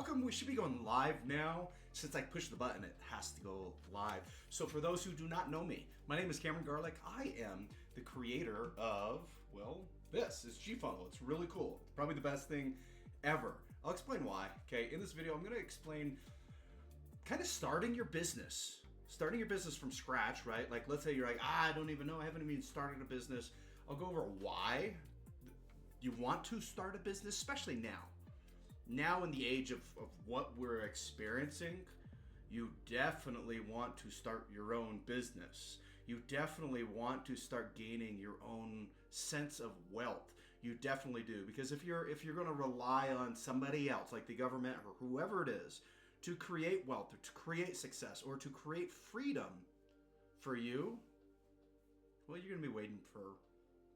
welcome. We should be going live now. Since I pushed the button, it has to go live. So for those who do not know me, my name is Cameron Garlick. I am the creator of, well, this is GFunnel. It's really cool. It's probably the best thing ever. I'll explain why. Okay, in this video, I'm going to explain kind of starting your business from scratch, right? Like, let's say you're like, I don't even know. I haven't even started a business. I'll go over why you want to start a business, especially now. Now in the age of what we're experiencing, you definitely want to start your own business. You definitely want to start gaining your own sense of wealth. You definitely do, because if you're going to rely on somebody else, like the government or whoever it is, to create wealth or to create success or to create freedom for you, well, you're going to be waiting for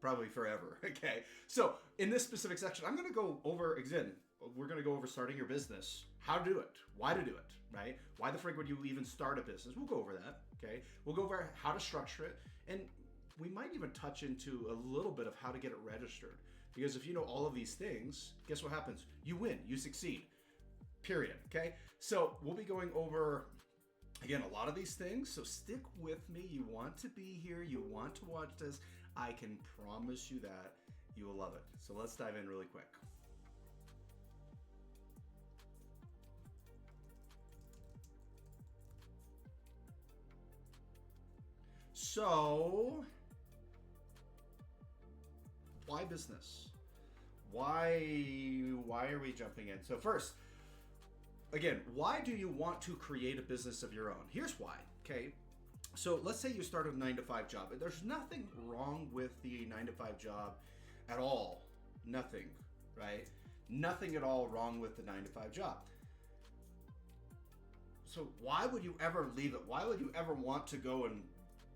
probably forever. Okay, so in this specific section, I'm going to go over, again, we're going to go over starting your business, how to do it, why to do it, right? Why the frig would you even start a business? We'll go over that, okay? We'll go over how to structure it, and we might even touch into a little bit of how to get it registered. Because if you know all of these things, guess what happens? You win, you succeed, period, okay? So we'll be going over, again, a lot of these things, so stick with me. You want to be here, you want to watch this. I can promise you that you will love it. So let's dive in really quick. So, why business? Why are we jumping in? So first, again, why do you want to create a business of your own? Here's why, okay? So let's say you start a 9-to-5 job. There's nothing wrong with the 9-to-5 job at all. Nothing, right? Nothing at all wrong with the 9-to-5 job. So why would you ever leave it? Why would you ever want to go and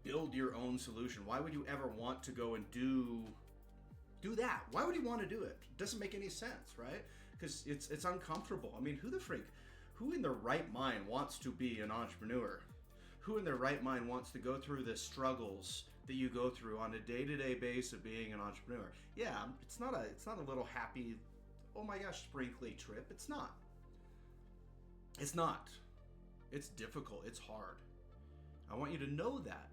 build your own solution? Why would you ever want to go and do that? Why would you want to do it? It doesn't make any sense, right? Because it's uncomfortable. I mean, who in their right mind wants to be an entrepreneur? Who in their right mind wants to go through the struggles that you go through on a day-to-day basis of being an entrepreneur? Yeah, it's not a little happy, oh my gosh, sprinkly trip. It's not. It's not. It's difficult. It's hard. I want you to know that.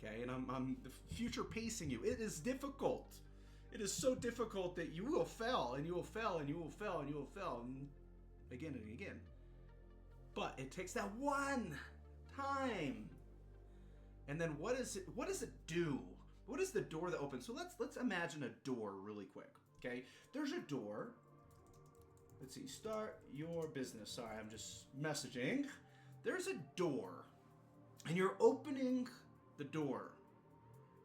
Okay, and I'm the future pacing you. It is difficult. It is so difficult that you will fail, and you will fail, and you will fail, and you will fail, and again and again. But it takes that one time. And then what does it do? What is the door that opens? So let's imagine a door really quick. Okay, there's a door. Let's see, start your business. Sorry, I'm just messaging. There's a door, and you're opening the door.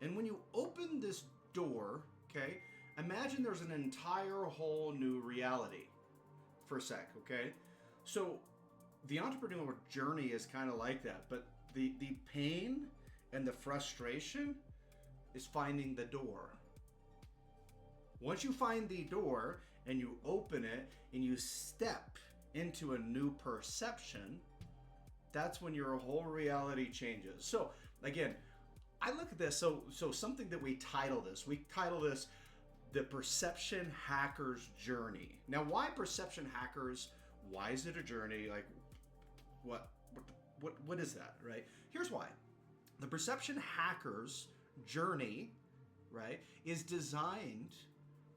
And when you open this door, okay, imagine there's an entire whole new reality for a sec, okay? So the entrepreneurial journey is kind of like that, but the pain and the frustration is finding the door. Once you find the door and you open it and you step into a new perception, that's when your whole reality changes. So again, I look at this, so something that we title this the Perception Hacker's Journey. Now, why perception hackers? Why is it a journey? Like, what is that, right? Here's why. The Perception Hacker's Journey, right, is designed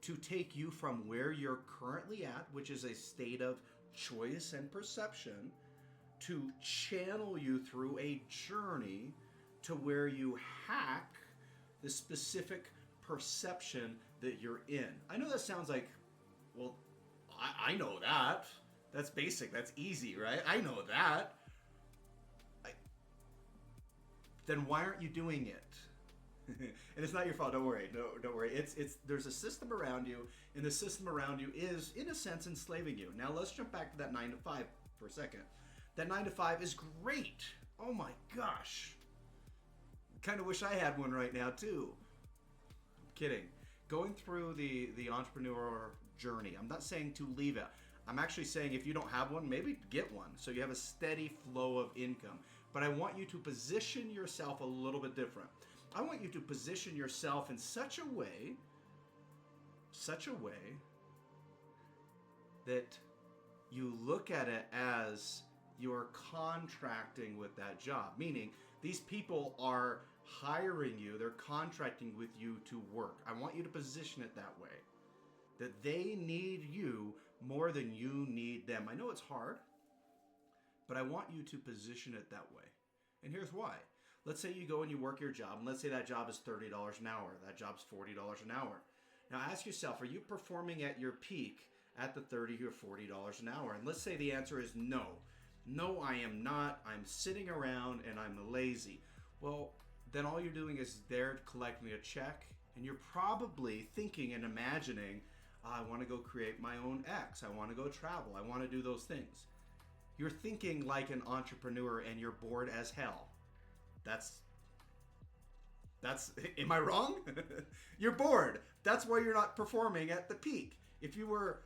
to take you from where you're currently at, which is a state of choice and perception, to channel you through a journey to where you hack the specific perception that you're in. I know that sounds like, well, I know that. That's basic. That's easy, right? I know that. Then why aren't you doing it? And it's not your fault. Don't worry. No, don't worry. It's there's a system around you, and the system around you is, in a sense, enslaving you. Now let's jump back to that 9-to-5 for a second. That 9-to-5 is great. Oh my gosh. Kind of wish I had one right now too. I'm kidding. Going through the entrepreneur journey. I'm not saying to leave it. I'm actually saying if you don't have one, maybe get one so you have a steady flow of income. But I want you to position yourself a little bit different. I want you to position yourself in such a way that you look at it as you're contracting with that job, meaning these people are hiring you, they're contracting with you to work. I want you to position it that way, that they need you more than you need them. I know it's hard, but I want you to position it that way. And here's why. Let's say you go and you work your job, and let's say that job is $30 an hour. That job's $40 an hour. Now ask yourself, are you performing at your peak at the $30 or $40 an hour? And let's say the answer is no. No, I am not. I'm sitting around and I'm lazy. Well, then all you're doing is there collecting a check, and you're probably thinking and imagining, I want to go create my own X. I want to go travel. I want to do those things. You're thinking like an entrepreneur, and you're bored as hell. That's am I wrong? You're bored. That's why you're not performing at the peak. If you were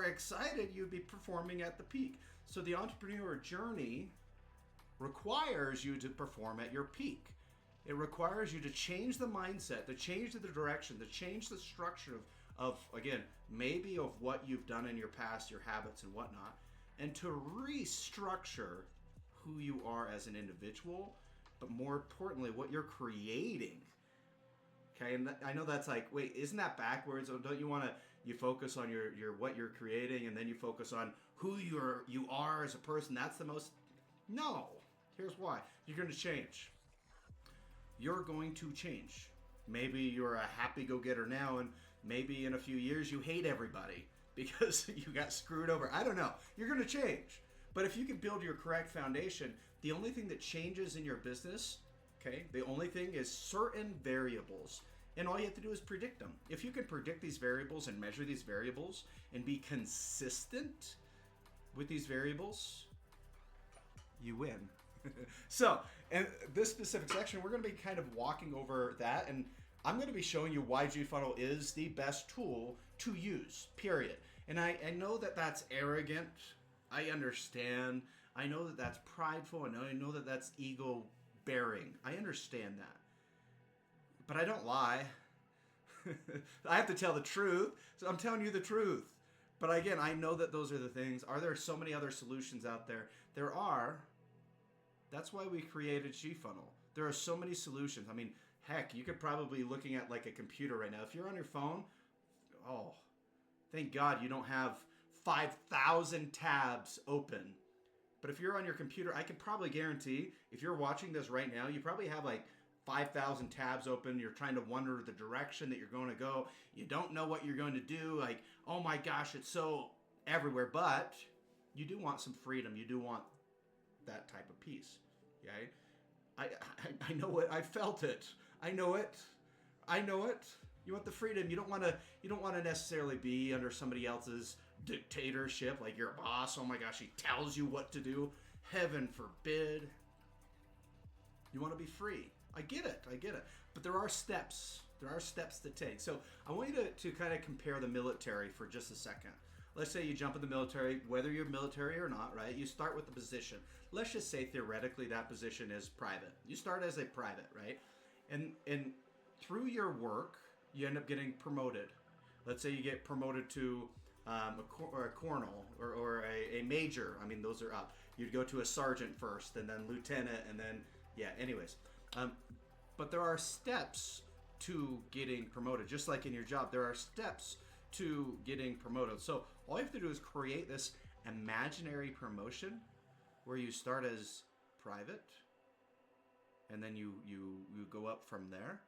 excited, you'd be performing at the peak. So the entrepreneur journey requires you to perform at your peak. It requires you to change the mindset, to change the direction, to change the structure of again, maybe of what you've done in your past, your habits and whatnot, and to restructure who you are as an individual, but more importantly, what you're creating. Okay, and I know that's like, wait, isn't that backwards? Or don't you focus on your what you're creating, and then you focus on who you are as a person? That's the most. No. Here's why. You're going to change. You're going to change. Maybe you're a happy go-getter now, and maybe in a few years you hate everybody because you got screwed over. I don't know. You're going to change. But if you can build your correct foundation, the only thing that changes in your business, okay, the only thing is certain variables. And all you have to do is predict them. If you can predict these variables and measure these variables and be consistent with these variables, you win. So, in this specific section, we're going to be kind of walking over that, and I'm going to be showing you why GFunnel is the best tool to use, period. And I know that that's arrogant. I understand. I know that that's prideful. I know that that's ego-bearing. I understand that. But I don't lie. I have to tell the truth, so I'm telling you the truth. But again, I know that those are the things. Are there so many other solutions out there? There are. That's why we created GFunnel. There are so many solutions. I mean, heck, you could probably be looking at like a computer right now. If you're on your phone, oh, thank God you don't have 5,000 tabs open. But if you're on your computer, I can probably guarantee if you're watching this right now, you probably have like 5,000 tabs open. You're trying to wonder the direction that you're going to go. You don't know what you're going to do. Like, oh my gosh, it's so everywhere. But you do want some freedom. You do want that type of peace. Okay? I know it. I felt it. I know it. You want the freedom. You don't want to necessarily be under somebody else's dictatorship, like your boss. Oh my gosh, he tells you what to do. Heaven forbid. You want to be free. I get it. But there are steps. There are steps to take. So I want you to kind of compare the military for just a second. Let's say you jump in the military, whether you're military or not, right? You start with the position. Let's just say theoretically that position is private. You start as a private, right? And through your work, you end up getting promoted. Let's say you get promoted to a colonel or a major. I mean, those are up. You'd go to a sergeant first, and then lieutenant, and then, yeah, anyways. But there are steps to getting promoted. Just like in your job, there are steps to getting promoted. So all you have to do is create this imaginary promotion where you start as private and then you go up from there.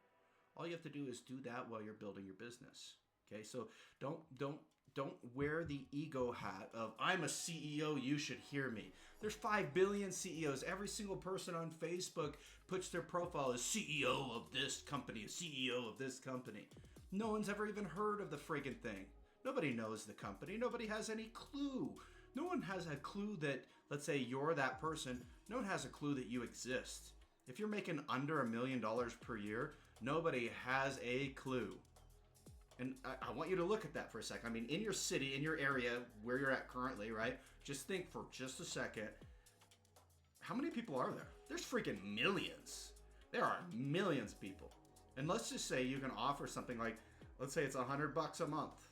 All you have to do is do that while you're building your business. Okay, so don't wear the ego hat of I'm a CEO, you should hear me. There's 5 billion CEOs. Every single person on Facebook puts their profile as CEO of this company, CEO of this company. No one's ever even heard of the friggin' thing. Nobody knows the company. Nobody has any clue. No one has a clue that, let's say you're that person. No one has a clue that you exist. If you're making under $1 million per year, nobody has a clue. And I want you to look at that for a second. I mean, in your city, in your area, where you're at currently, right? Just think for just a second. How many people are there? There's freaking millions. There are millions of people. And let's just say you can offer something like, let's say it's $100 a month,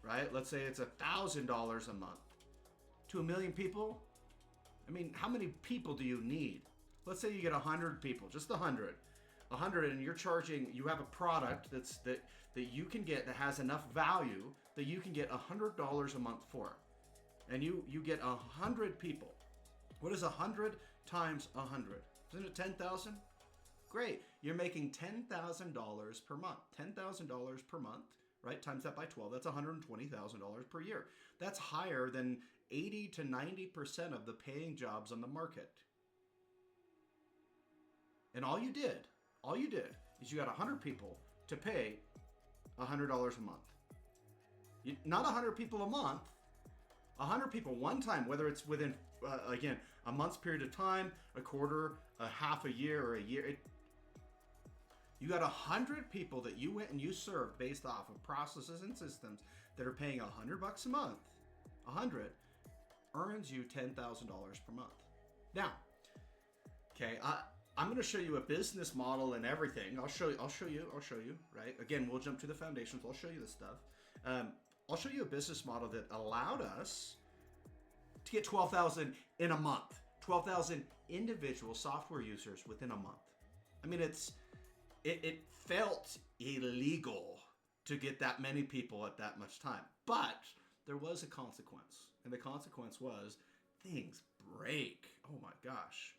right? Let's say it's $1,000 a month. To 1 million people, I mean, how many people do you need? Let's say you get 100 people, just 100. 100, and you're charging, you have a product that you can get that has enough value that you can get $100 a month for. And you get 100 people. What is 100 times 100? Isn't it 10,000? Great. You're making $10,000 per month. $10,000 per month, right? Times that by 12. That's $120,000 per year. That's higher than 80 to 90% of the paying jobs on the market. And all you did is you got 100 people to pay $100 a month. Not 100 people a month, 100 people one time, whether it's within, again, a month's period of time, a quarter, a half a year, or a year. You got 100 people that you went and you served based off of processes and systems that are paying $100 a month. 100 earns you $10,000 per month. Now, okay, I'm going to show you a business model and everything. I'll show you, right? Again, we'll jump to the foundations. I'll show you this stuff. I'll show you a business model that allowed us to get 12,000 in a month. 12,000 individual software users within a month. I mean, it felt illegal to get that many people at that much time. But there was a consequence. And the consequence was things break. Oh my gosh.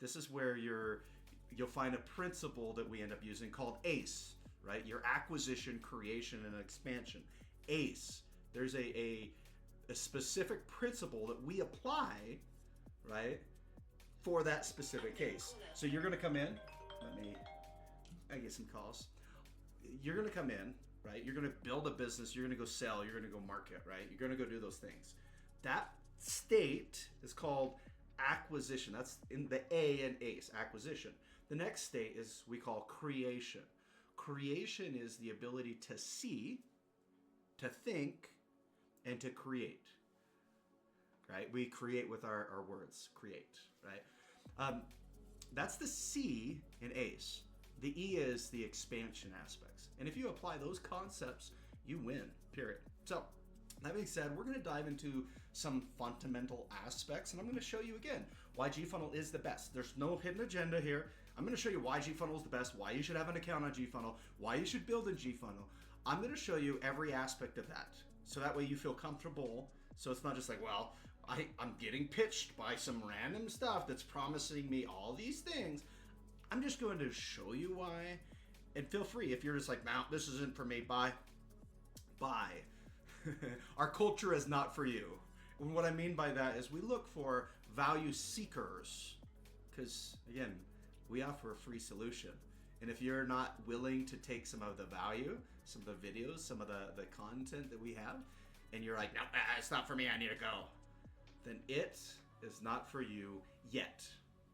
This is where you'll find a principle that we end up using called ACE, right? Your acquisition, creation, and expansion. ACE. There's a specific principle that we apply, right, for that specific case. So you're going to come in. I get some calls. You're going to come in, right? You're going to build a business. You're going to go sell. You're going to go market, right? You're going to go do those things. That state is called acquisition. That's in the A in ACE, acquisition. The next state is we call creation. Creation is the ability to see, to think, and to create. Right? We create with our words. Create. Right? That's the C in ACE. The E is the expansion aspects. And if you apply those concepts, you win. Period. So, that being said, we're going to dive into some fundamental aspects, and I'm going to show you again why GFunnel is the best. There's no hidden agenda here. I'm going to show you why GFunnel is the best, why you should have an account on GFunnel, why you should build in GFunnel. I'm going to show you every aspect of that, so that way you feel comfortable. So it's not just like, well, I'm getting pitched by some random stuff that's promising me all these things. I'm just going to show you why, and feel free if you're just like, no, this isn't for me. Bye. Our culture is not for you. And what I mean by that is we look for value seekers, because again, we offer a free solution. And if you're not willing to take some of the value, some of the videos, some of the content that we have, and you're like, no, it's not for me, I need to go, then it is not for you yet.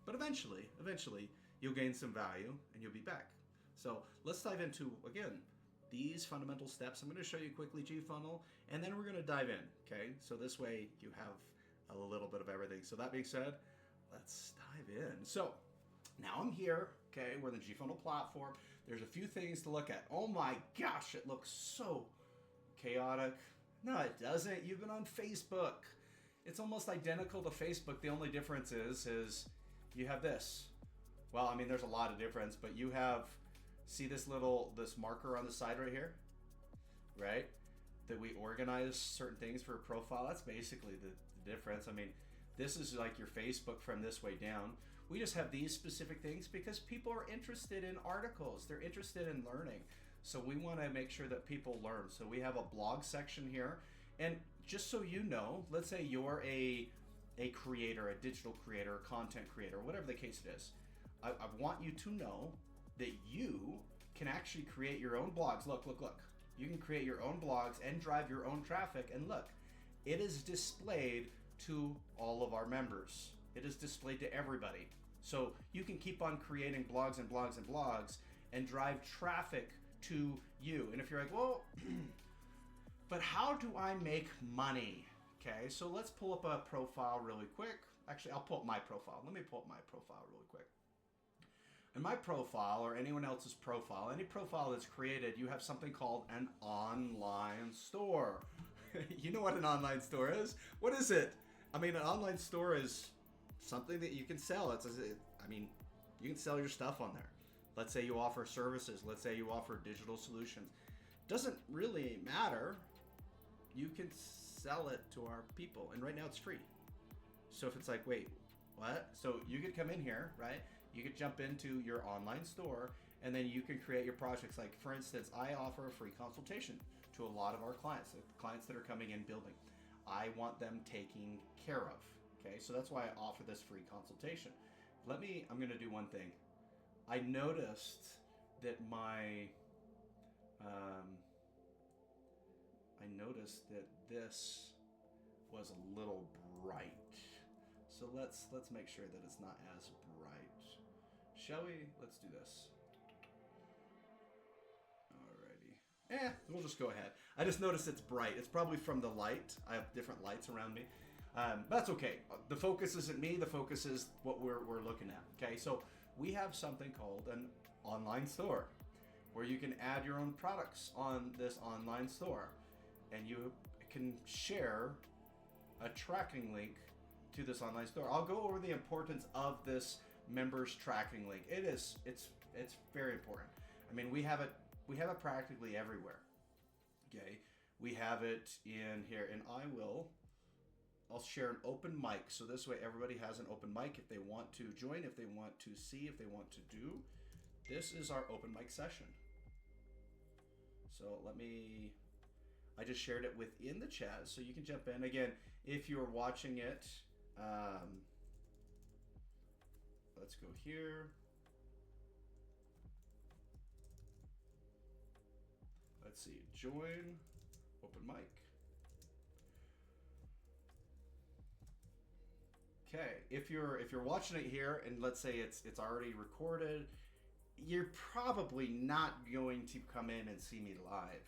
But eventually, you'll gain some value and you'll be back. So let's dive into, again, these fundamental steps. I'm going to show you quickly GFunnel, and then we're going to dive in, okay? So this way you have a little bit of everything. So that being said, let's dive in. So now I'm here, okay? We're the GFunnel platform. There's a few things to look at. Oh my gosh, it looks so chaotic. No, it doesn't. You've been on Facebook. It's almost identical to Facebook. The only difference is you have this. Well, I mean, there's a lot of difference, but you have, see this marker on the side right here, right? That we organize certain things for a profile. That's basically the difference. I mean, this is like your Facebook from this way down. We just have these specific things because people are interested in articles. They're interested in learning. So we want to make sure that people learn. So we have a blog section here. And just so you know, let's say you're a creator, a digital creator, a content creator, whatever the case it is. I want you to know that you can actually create your own blogs. Look. You can create your own blogs and drive your own traffic. And look, it is displayed to all of our members. It is displayed to everybody. So you can keep on creating blogs and blogs and blogs and drive traffic to you. And if you're like, well, but how do I make money? Okay, so let's pull up a profile really quick. Actually, I'll pull up my profile. Let me pull up my profile really quick. In my profile or anyone else's profile, any profile that's created, you have something called an online store. You know what an online store is? What is it? I mean, an online store is something that you can sell. You can sell your stuff on there. Let's say you offer services. Let's say you offer digital solutions. Doesn't really matter. You can sell it to our people. And right now it's free. So if it's like, wait, what? So you could come in here, right? You could jump into your online store and then you can create your projects. Like for instance, I offer a free consultation to a lot of our clients, the clients that are coming in building. I want them taken care of. Okay, so that's why I offer this free consultation. I'm gonna do one thing. I noticed that this was a little bright. So let's make sure that it's not as bright. Shall we? Let's do this. Alrighty. We'll just go ahead. I just noticed it's bright. It's probably from the light. I have different lights around me. That's okay. The focus isn't me. The focus is what we're looking at. Okay, so we have something called an online store where you can add your own products on this online store, and you can share a tracking link to this online store. I'll go over the importance of this members tracking link. It's very important. I mean, we have it practically everywhere. Okay, we have it in here, and I'll share an open mic, so this way everybody has an open mic if they want to join, if they want to see, if they want to do. This is our open mic session. So I just shared it within the chat, so you can jump in. Again, if you're watching it, let's go here. Let's see, join open mic. Okay, if you're watching it here and let's say it's already recorded, you're probably not going to come in and see me live.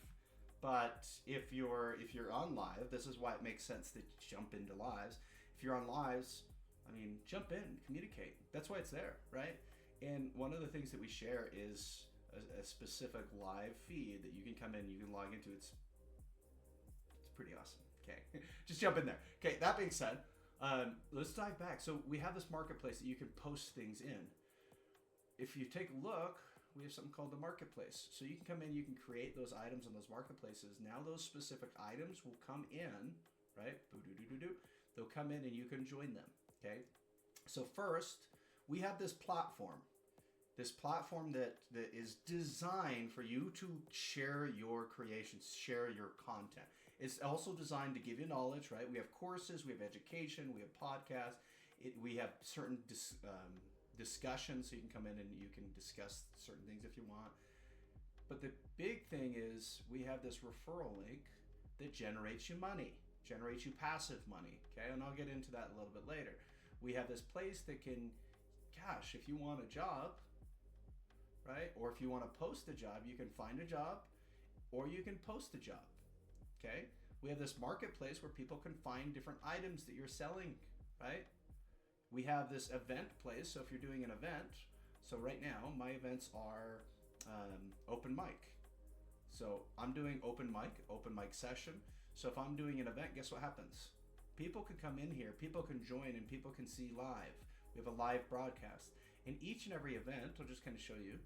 But if you're on live, this is why it makes sense to jump into lives. If you're on lives, I mean, jump in, communicate. That's why it's there, right? And one of the things that we share is a specific live feed that you can come in, you can log into. It's pretty awesome. Okay, just jump in there. Okay, that being said, let's dive back. So we have this marketplace that you can post things in. If you take a look, we have something called the marketplace. So you can come in, you can create those items on those marketplaces. Now those specific items will come in, right? They'll come in and you can join them, okay? So first, we have this platform that is designed for you to share your creations, share your content. It's also designed to give you knowledge, right? We have courses, we have education, we have podcasts, we have certain discussions, so you can come in and you can discuss certain things if you want. But the big thing is we have this referral link that generates you money, generates you passive money, okay? And I'll get into that a little bit later. We have this place that can, gosh, if you want a job, right? Or if you want to post a job, you can find a job or you can post a job, okay? We have this marketplace where people can find different items that you're selling, right? We have this event place, so if you're doing an event, so right now my events are open mic. So I'm doing open mic session. So if I'm doing an event, guess what happens? People can come in here, people can join, and people can see live. We have a live broadcast. And each and every event, I'll just kind of show you,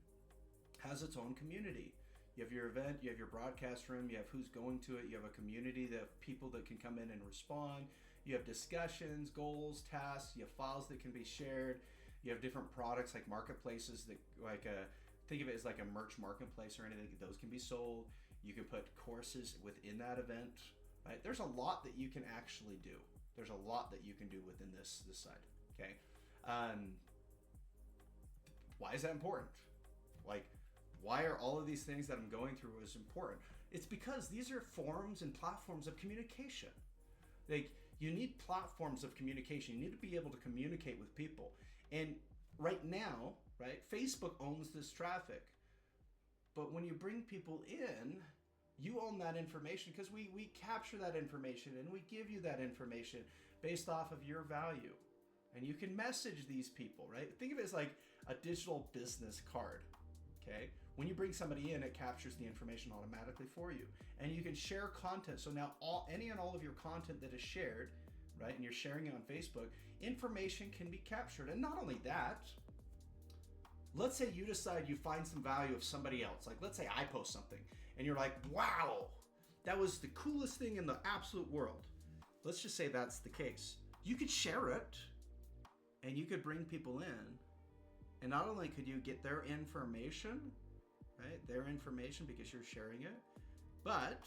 has its own community. You have your event, you have your broadcast room, you have who's going to it, you have a community of people that can come in and respond. You have discussions, goals, tasks, you have files that can be shared. You have different products like marketplaces that think of it as like a merch marketplace or anything. Those can be sold. You can put courses within that event, right? There's a lot that you can actually do. There's a lot that you can do within this side, okay? Why is that important? Like, why are all of these things that I'm going through is important? It's because these are forms and platforms of communication. Like, you need platforms of communication. You need to be able to communicate with people. And right now, right, Facebook owns this traffic. But when you bring people in, you own that information because we capture that information and we give you that information based off of your value, and you can message these people, right? Think of it as like a digital business card, okay? When you bring somebody in, it captures the information automatically for you. And you can share content. So now any and all of your content that is shared, right, and you're sharing it on Facebook, information can be captured. And not only that, let's say you decide you find some value of somebody else. Like let's say I post something and you're like, wow, that was the coolest thing in the absolute world. Let's just say that's the case. You could share it and you could bring people in. And not only could you get their information, right? Their information because you're sharing it, but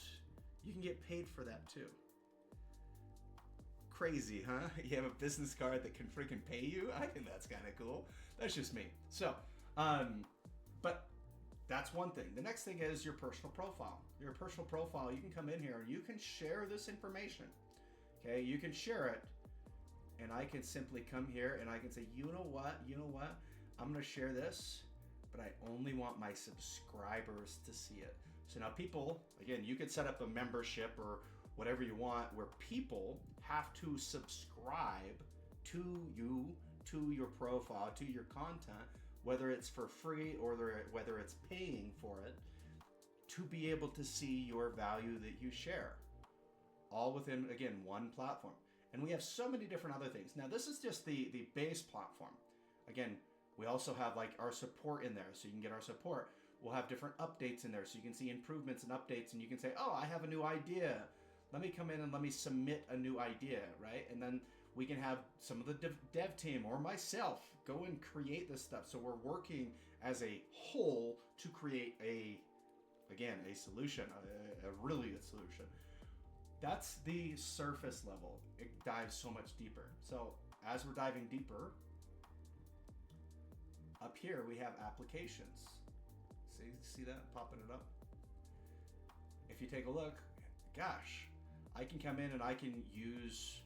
you can get paid for that too. Crazy, huh? You have a business card that can freaking pay you? I think that's kind of cool. That's just me. So, but that's one thing. The next thing is your personal profile. Your personal profile, you can come in here and you can share this information. Okay, you can share it and I can simply come here and I can say, you know what? I'm gonna share this, but I only want my subscribers to see it. So now people, again, you could set up a membership or whatever you want where people have to subscribe to you, to your profile, to your content, whether it's for free or whether it's paying for it, to be able to see your value that you share. All within, again, one platform. And we have so many different other things. Now, this is just the base platform. Again, we also have like our support in there, so you can get our support. We'll have different updates in there, so you can see improvements and updates, and you can say, oh, I have a new idea. Let me come in and let me submit a new idea, right? And then we can have some of the dev team or myself go and create this stuff. So we're working as a whole to create a solution, a really good solution. That's the surface level. It dives so much deeper. So as we're diving deeper, up here we have applications. See that popping it up? If you take a look, gosh, I can come in and I can use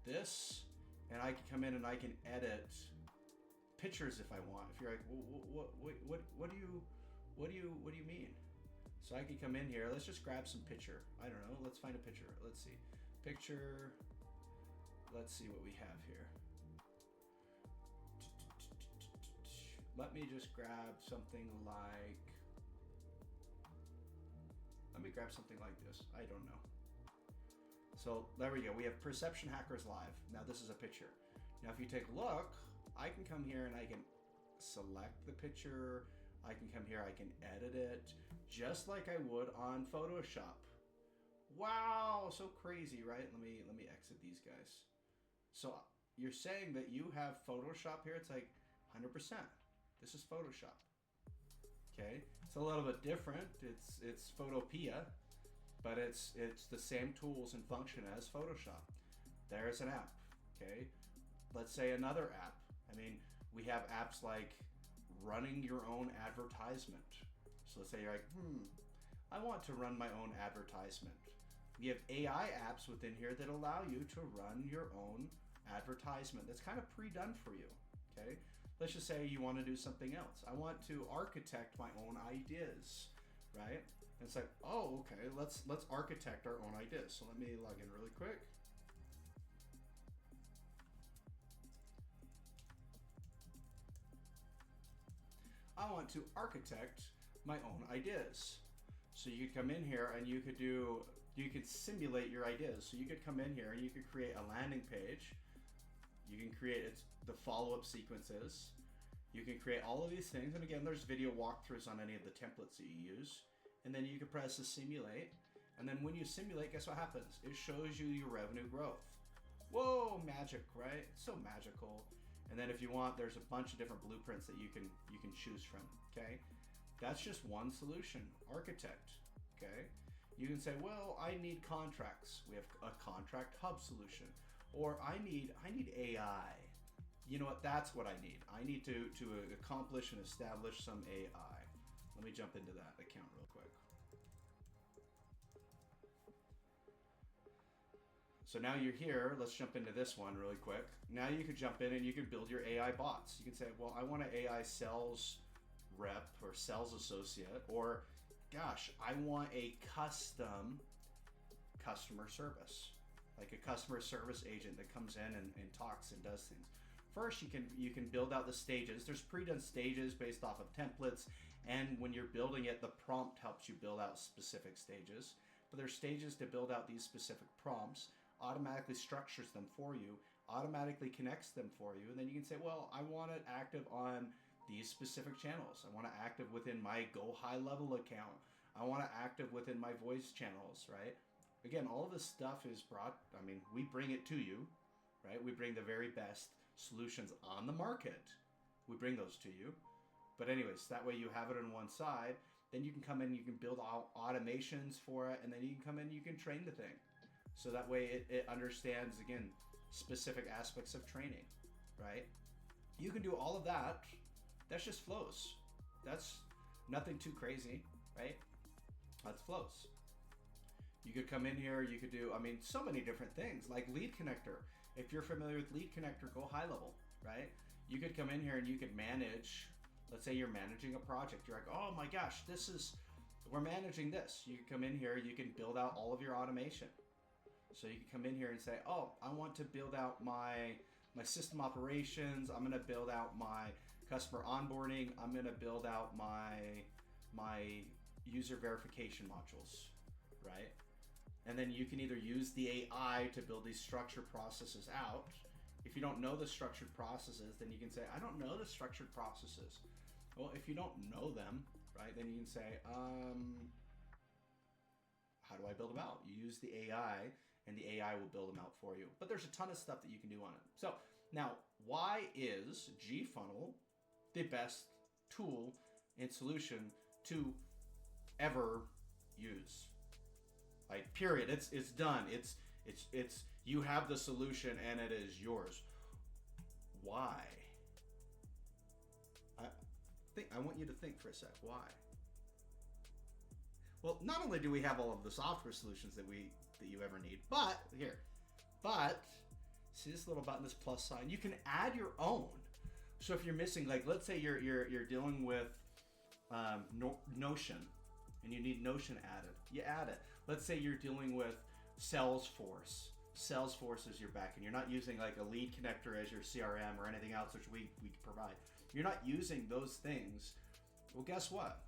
this, and I can come in and I can edit pictures if I want. If you're like, what do you mean? So I can come in here. Let's just grab some picture. I don't know. Let's find a picture. Let's see. Picture. Let's see what we have here. Let me just grab something like. Let me grab something like this. I don't know. So there we go. We have Perception Hackers Live. Now this is a picture. Now if you take a look, I can come here and I can select the picture. I can come here, I can edit it just like I would on Photoshop. Wow, so crazy, right? Let me exit these guys. So you're saying that you have Photoshop here? It's like 100%. This is Photoshop. Okay, it's a little bit different. It's Photopea, but it's the same tools and function as Photoshop. There's an app. Okay, let's say another app. I mean, we have apps like running your own advertisement. So let's say you're like, I want to run my own advertisement. We have AI apps within here that allow you to run your own advertisement. That's kind of pre-done for you. Okay. Let's just say you want to do something else. I want to architect my own ideas, right? And it's like, oh, okay, let's architect our own ideas. So let me log in really quick. I want to architect my own ideas. So you could come in here and you could simulate your ideas. So you could come in here and you could create a landing page. You can create the follow-up sequences. You can create all of these things. And again, there's video walkthroughs on any of the templates that you use. And then you can press the simulate. And then when you simulate, guess what happens? It shows you your revenue growth. Whoa, magic, right? It's so magical. And then if you want, there's a bunch of different blueprints that you can choose from, okay? That's just one solution, architect, okay? You can say, well, I need contracts. We have a contract hub solution. Or I need AI. You know what, that's what I need. I need to accomplish and establish some AI. Let me jump into that account real quick. So now you're here, let's jump into this one really quick. Now you could jump in and you could build your AI bots. You can say, well, I want an AI sales rep or sales associate, or gosh, I want a custom customer service. like a customer service agent that comes in and talks and does things. First, you can build out the stages. There's pre-done stages based off of templates, and when you're building it, the prompt helps you build out specific stages. But there's stages to build out these specific prompts, automatically structures them for you, automatically connects them for you, and then you can say, well, I want it active on these specific channels. I want it active within my Go High Level account. I want it active within my voice channels, right? Again, all of this stuff is brought, I mean, we bring it to you, right? We bring the very best solutions on the market. We bring those to you. But anyways, that way you have it on one side. Then you can come in, you can build out automations for it, and then you can come in, you can train the thing. So that way it understands, again, specific aspects of training, right? You can do all of that. That's just flows. That's nothing too crazy, right? That's flows. You could come in here, you could do, I mean, so many different things, like lead connector. If you're familiar with lead connector, Go High Level, right? You could come in here and you could manage, let's say you're managing a project. You're like, oh my gosh, we're managing this. You can come in here, you can build out all of your automation. So you can come in here and say, oh, I want to build out my system operations. I'm gonna build out my customer onboarding. I'm gonna build out my user verification modules, right? And then you can either use the AI to build these structured processes out. If you don't know the structured processes, then you can say, I don't know the structured processes. Well, if you don't know them, right, then you can say, how do I build them out? You use the AI, and the AI will build them out for you. But there's a ton of stuff that you can do on it. So now, why is GFunnel the best tool and solution to ever use? Like, period. It's done. It's you have the solution and it is yours. Why? I want you to think for a sec. Why? Well, not only do we have all of the software solutions that you ever need, but see this little button, this plus sign, you can add your own. So if you're missing, like, let's say you're dealing with Notion, and you need Notion added, you add it. Let's say you're dealing with Salesforce. Salesforce is your back, and you're not using like a lead connector as your CRM or anything else which we can provide. You're not using those things. Well, guess what?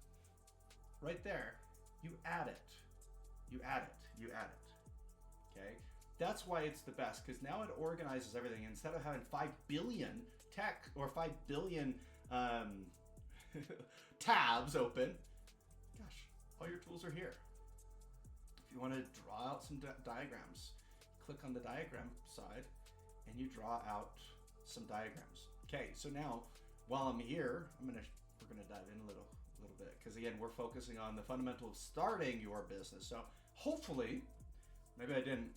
Right there, you add it. You add it. You add it. Okay? That's why it's the best, because now it organizes everything. Instead of having 5 billion tech or 5 billion tabs open, gosh, all your tools are here. If you want to draw out some diagrams, click on the diagram side and you draw out some diagrams. Okay, so now while I'm here, we're gonna dive in a little bit, because again, we're focusing on the fundamental of starting your business. So hopefully, maybe I didn't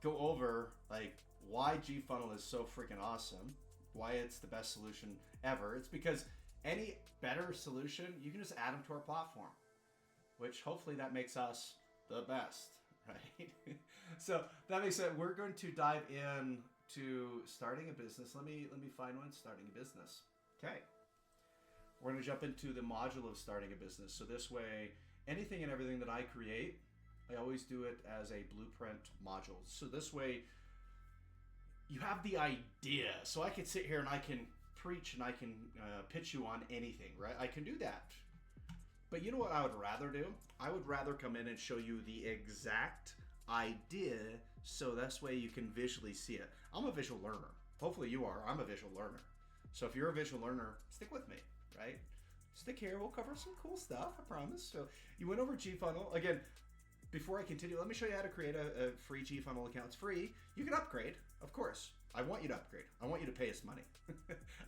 go over like why GFunnel is so freaking awesome, why it's the best solution ever. It's because any better solution, you can just add them to our platform, which hopefully that makes us the best, right? So that makes it, we're going to dive in to starting a business. Let me find one, starting a business. Okay. We're going to jump into the module of starting a business. So this way, anything and everything that I create, I always do it as a blueprint module. So this way, you have the idea. So I can sit here and I can preach and I can pitch you on anything, right? I can do that. But you know what I would rather do? I would rather come in and show you the exact idea, so this way you can visually see it. I'm a visual learner. Hopefully you are. I'm a visual learner. So if you're a visual learner, stick with me, right? Stick here. We'll cover some cool stuff, I promise. So you went over GFunnel. Again, before I continue, let me show you how to create a free GFunnel account. It's free. You can upgrade, of course. I want you to upgrade. I want you to pay us money.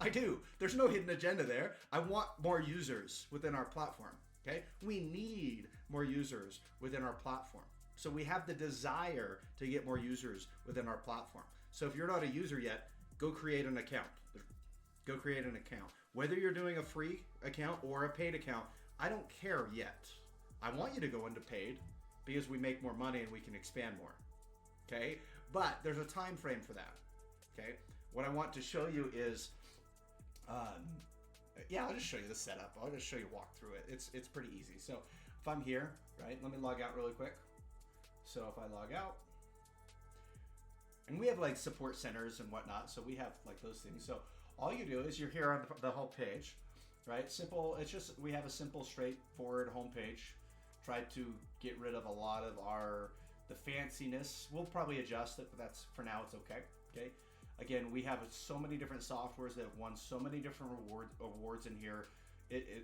I do. There's no hidden agenda there. I want more users within our platform. Okay, we need more users within our platform. So we have the desire to get more users within our platform. So if you're not a user yet, go create an account. Go create an account. Whether you're doing a free account or a paid account, I don't care yet. I want you to go into paid because we make more money and we can expand more. Okay, but there's a time frame for that. Okay, what I want to show you is yeah, I'll just show you the setup. I'll just show you, walk through it. It's pretty easy. So if I'm here, right, let me log out really quick. So if I log out, And we have like support centers and whatnot, so we have like those things. So all you do is you're here on the whole page, right? Simple. It's just we have a simple, straightforward homepage. Tried to get rid of a lot of the fanciness. We'll probably adjust it, but that's for now. It's okay. Okay. Again, we have so many different softwares that have won so many different awards in here.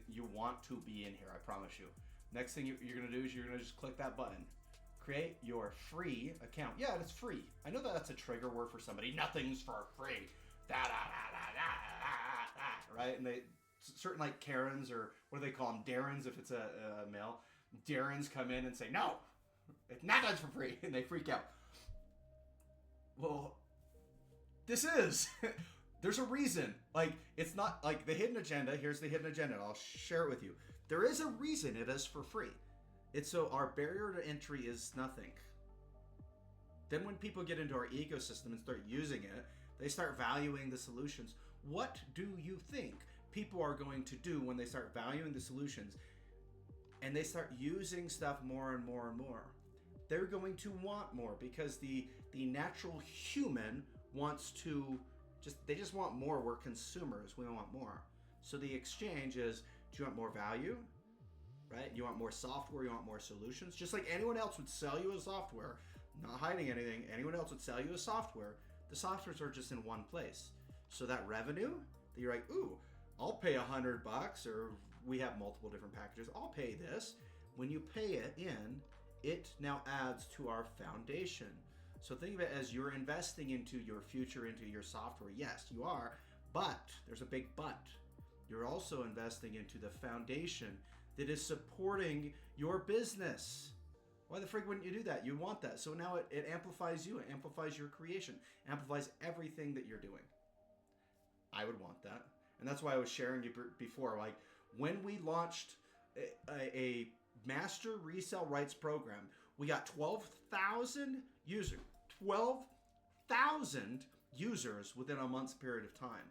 You want to be in here, I promise you. Next thing you're gonna do is you're gonna just click that button. Create your free account. Yeah, it's free. I know that that's a trigger word for somebody. Nothing's for free. Right? And they certain like Karens, or what do they call them? Darrens if it's a male. Darrens come in and say, no, nothing's for free. And they freak out. Well, this is. There's a reason. Like, it's not like the hidden agenda. Here's the hidden agenda. I'll share it with you. There is a reason it is for free. It's so our barrier to entry is nothing. Then when people get into our ecosystem and start using it, they start valuing the solutions. What do you think people are going to do when they start valuing the solutions and they start using stuff more and more and more? They're going to want more, because the natural human wants to they just want more. We're consumers. We want more. So the exchange is, do you want more value? Right? You want more software, you want more solutions. Just like anyone else would sell you a software, not hiding anything, anyone else would sell you a software. The softwares are just in one place. So that revenue, that you're like, ooh, I'll pay $100, or we have multiple different packages. I'll pay this. When you pay it in, it now adds to our foundation. So think of it as you're investing into your future, into your software. Yes, you are, but there's a big but. You're also investing into the foundation that is supporting your business. Why the frig wouldn't you do that? You want that. So now it amplifies you, it amplifies your creation, amplifies everything that you're doing. I would want that. And that's why I was sharing you before, like when we launched a master resale rights program, we got 12,000 users. 12,000 users within a month's period of time.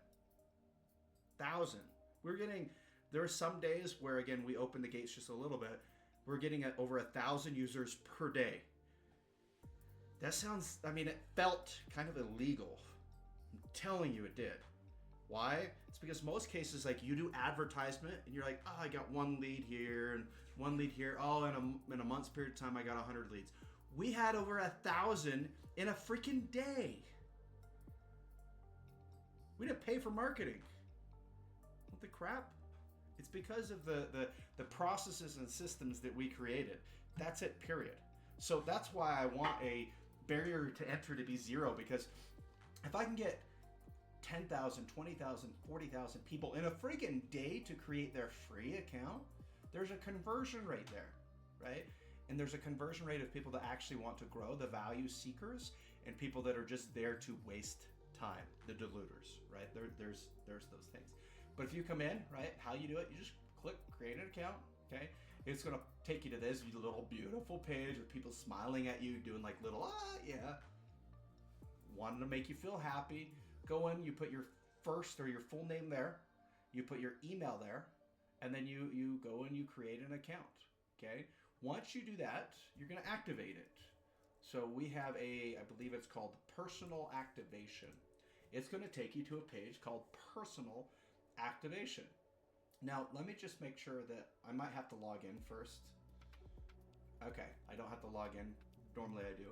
1,000. We're getting, there are some days where, again, we open the gates just a little bit. We're getting at over 1,000 users per day. That sounds, I mean, it felt kind of illegal. I'm telling you it did. Why? It's because most cases, like, you do advertisement and you're like, oh, I got one lead here and one lead here. Oh, in a month's period of time, I got 100 leads. We had over 1,000 in a freaking day. We didn't pay for marketing. What the crap? It's because of the processes and systems that we created. That's it, period. So that's why I want a barrier to enter to be zero, because if I can get 10,000, 20,000, 40,000 people in a freaking day to create their free account, there's a conversion rate there, right? And there's a conversion rate of people that actually want to grow, the value seekers, and people that are just there to waste time, the diluters, right? There's those things. But if you come in, right, how you do it, you just click create an account, okay? It's gonna take you to this little beautiful page with people smiling at you, doing like little, yeah. Wanting to make you feel happy. Go in, you put your first or your full name there, you put your email there, and then you go and you create an account, okay? Once you do that, you're gonna activate it. So we have I believe it's called personal activation. It's gonna take you to a page called personal activation. Now, let me just make sure that I might have to log in first. Okay, I don't have to log in. Normally I do.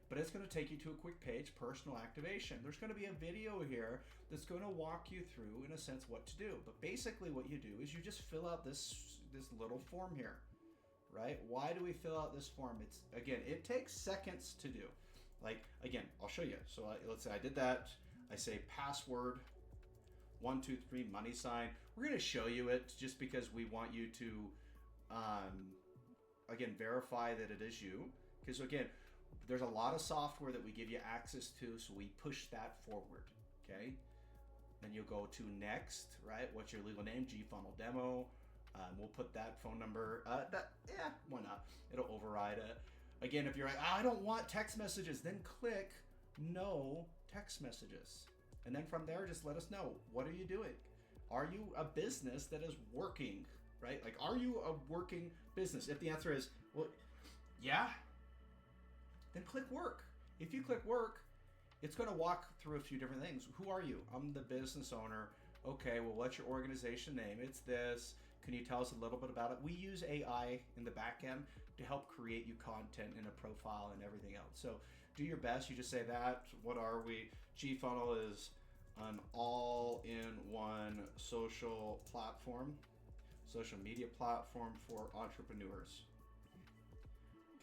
But it's going to take you to a quick page, personal activation. There's going to be a video here that's going to walk you through, in a sense, what to do. But basically what you do is you just fill out this little form here, right? Why do we fill out this form? It's, again, it takes seconds to do. Like, again, I'll show you. So let's say I did that. I say password, 123 money sign. We're going to show you it just because we want you to, again, verify that it is you. Because, again, there's a lot of software that we give you access to, so we push that forward, okay? Then you'll go to next, right? What's your legal name? GFunnel demo. We'll put that phone number. Why not? It'll override it. Again, if you're like, I don't want text messages, then click no text messages. And then from there, just let us know. What are you doing? Are you a business that is working, right? Like, are you a working business? If the answer is, well, yeah, then click work. If you click work, it's going to walk through a few different things. Who are you? I'm the business owner. Okay, well, what's your organization name? It's this. Can you tell us a little bit about it? We use AI in the back end to help create you content and a profile and everything else. So do your best. You just say that. What are we? GFunnel is an all-in-one social platform, social media platform for entrepreneurs.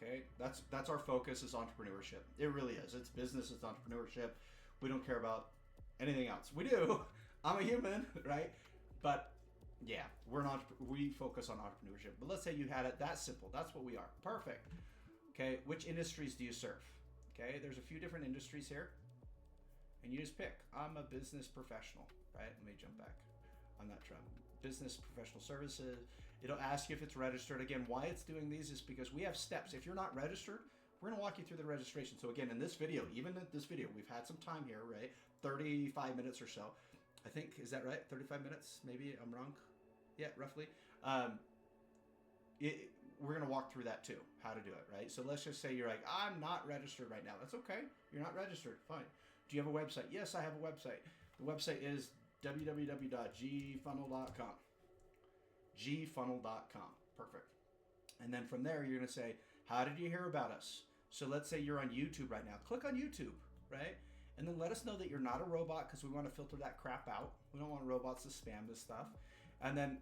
Okay, that's our focus, is entrepreneurship. It really is. It's business, it's entrepreneurship. We don't care about anything else. We do. I'm a human, right? But yeah, we focus on entrepreneurship. But let's say you had it that simple. That's what we are. Perfect. Okay, which industries do you serve? Okay, there's a few different industries here, and you just pick. I'm a business professional, right? Let me jump back on that trend. Business professional services. It'll ask you if it's registered. Again, why it's doing these is because we have steps. If you're not registered, we're gonna walk you through the registration. So again, in this video, even in this video, we've had some time here, right? 35 minutes or so. I think, is that right? 35 minutes, maybe I'm wrong. Yeah, roughly. We're gonna walk through that too, how to do it, right? So let's just say you're like, I'm not registered right now. That's okay, you're not registered, fine. Do you have a website? Yes, I have a website. The website is www.gfunnel.com. GFunnel.com. Perfect. And then from there, you're going to say, how did you hear about us? So let's say you're on YouTube right now. Click on YouTube, right? And then let us know that you're not a robot, because we want to filter that crap out. We don't want robots to spam this stuff. And then,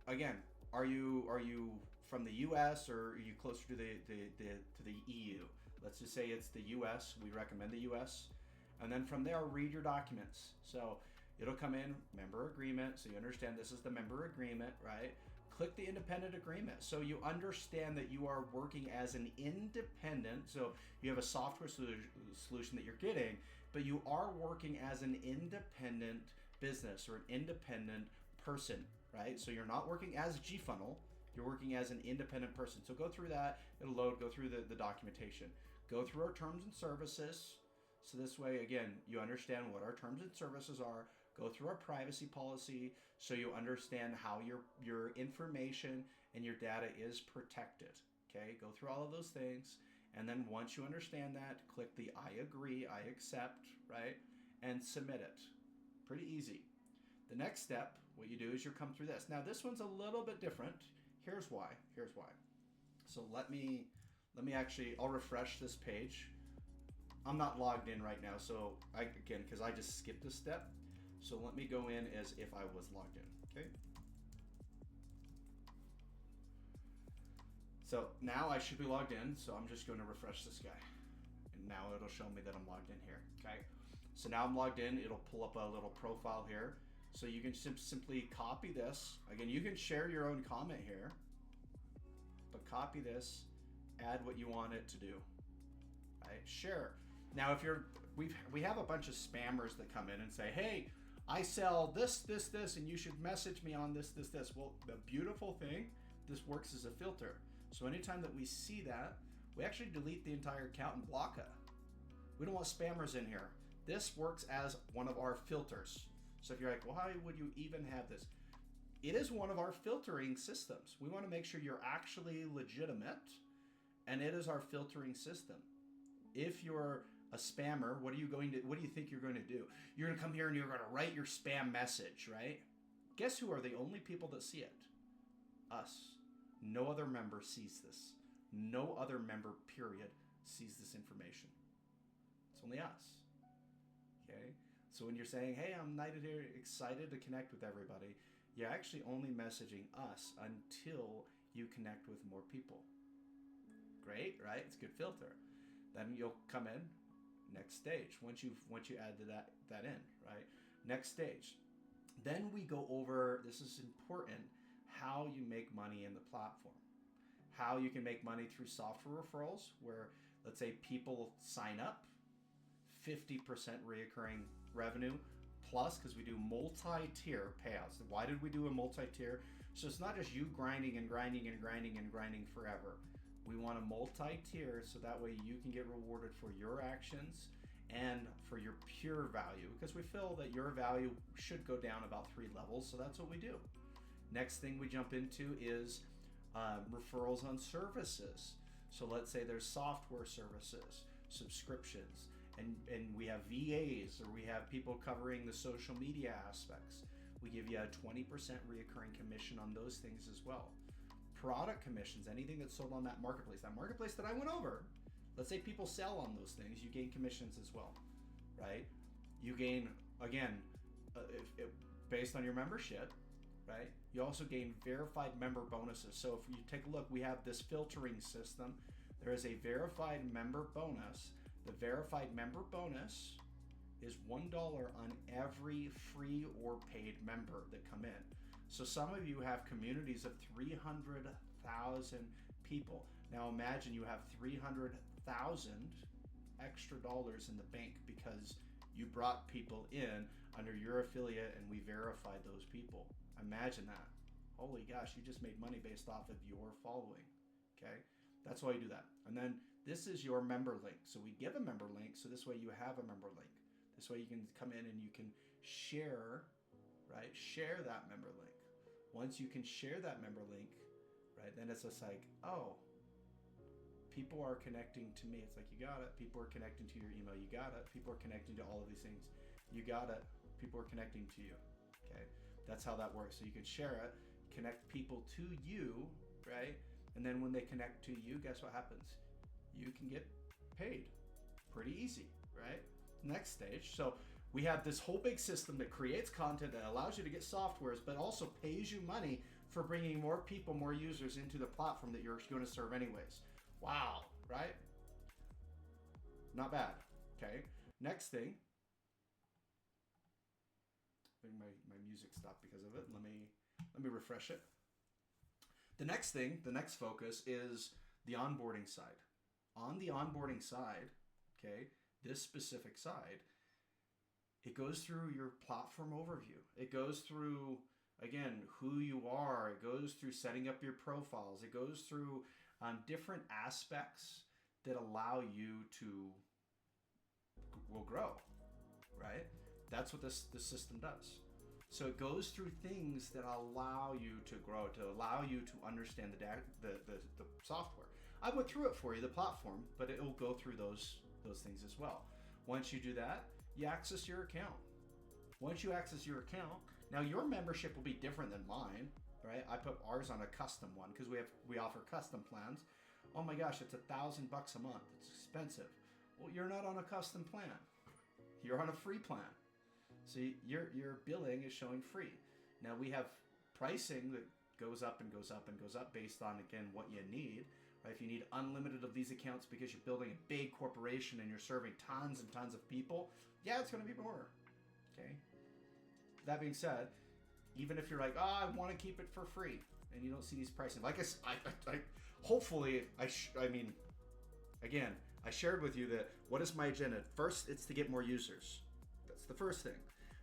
again, are you from the U.S. or are you closer to the EU? Let's just say it's the U.S. We recommend the U.S. And then from there, read your documents. So it'll come in, member agreement, so you understand this is the member agreement, right? Click the independent agreement, so you understand that you are working as an independent, so you have a software solution that you're getting, but you are working as an independent business or an independent person, right? So you're not working as GFunnel, you're working as an independent person. So go through that, it'll load, go through the documentation. Go through our terms and services, so this way, again, you understand what our terms and services are. Go through our privacy policy so you understand how your information and your data is protected. Okay, go through all of those things. And then once you understand that, click the I agree, I accept, right? And submit it. Pretty easy. The next step, what you do is you come through this. Now this one's a little bit different. Here's why. So let me actually, I'll refresh this page. I'm not logged in right now, so because I just skipped a step. So let me go in as if I was logged in, okay? So now I should be logged in, so I'm just going to refresh this guy. And now it'll show me that I'm logged in here, okay? So now I'm logged in, it'll pull up a little profile here. So you can simply copy this. Again, you can share your own comment here, but copy this, add what you want it to do, right? Share. Now, if we have a bunch of spammers that come in and say, hey, I sell this, and you should message me on this. Well, the beautiful thing, this works as a filter. So anytime that we see that, we actually delete the entire account and block it. We don't want spammers in here. This works as one of our filters. So if you're like, well, how would you even have this? It is one of our filtering systems. We want to make sure you're actually legitimate, and it is our filtering system. If you're a spammer, what do you think you're going to do? You're going to come here and you're going to write your spam message, right? Guess who are the only people that see it? Us. No other member sees this. No other member, period, sees this information. It's only us. Okay? So when you're saying, hey, I'm excited to connect with everybody, you're actually only messaging us until you connect with more people. Great, right? It's a good filter. Then you'll come in, next stage. Once you add that in, right? Next stage. Then we go over, this is important, how you make money in the platform. How you can make money through software referrals, where let's say people sign up, 50% reoccurring revenue, plus, because we do multi-tier payouts. Why did we do a multi-tier? So it's not just you grinding forever. We want a multi-tier so that way you can get rewarded for your actions and for your pure value, because we feel that your value should go down about 3 levels, so that's what we do. Next thing we jump into is referrals on services. So let's say there's software services, subscriptions, and we have VAs, or we have people covering the social media aspects. We give you a 20% reoccurring commission on those things as well. Product commissions, anything that's sold on that marketplace that I went over, let's say people sell on those things, you gain commissions as well, right? You gain, again, based on your membership, right? You also gain verified member bonuses. So if you take a look, we have this filtering system. There is a verified member bonus. The verified member bonus is $1 on every free or paid member that come in. So some of you have communities of 300,000 people. Now imagine you have 300,000 extra dollars in the bank because you brought people in under your affiliate and we verified those people. Imagine that. Holy gosh, you just made money based off of your following. Okay, that's why you do that. And then this is your member link. So we give a member link, so this way you have a member link. This way you can come in and you can share, right? Share that member link. Once you can share that member link, right, then it's just like, oh, people are connecting to me. It's like, you got it. People are connecting to your email. You got it. People are connecting to all of these things. You got it. People are connecting to you. Okay, that's how that works. So you can share it, connect people to you, right? And then when they connect to you, guess what happens? You can get paid. Pretty easy, right? Next stage. So we have this whole big system that creates content that allows you to get softwares, but also pays you money for bringing more people, more users into the platform that you're going to serve anyways. Wow, right? Not bad. Okay. Next thing. I think my music stopped because of it. Let me refresh it. The next thing, the next focus is the onboarding side. On the onboarding side, okay, this specific side, it goes through your platform overview. It goes through, again, who you are. It goes through setting up your profiles. It goes through different aspects that allow you to grow, right? That's what this system does. So it goes through things that allow you to grow, to allow you to understand the software. I went through it for you, the platform, but it will go through those things as well. Once you do that, you access your account. Once you access your account, now your membership will be different than mine, right? I put ours on a custom one because we offer custom plans. Oh my gosh, it's $1,000 a month. It's expensive. Well, you're not on a custom plan. You're on a free plan. So your billing is showing free. Now we have pricing that goes up and goes up and goes up based on, again, what you need. Right? If you need unlimited of these accounts because you're building a big corporation and you're serving tons and tons of people, yeah, it's going to be more. Okay. That being said, even if you're like, I want to keep it for free, and you don't see these pricing, like I hopefully, I mean, again, I shared with you that what is my agenda? First, it's to get more users. That's the first thing.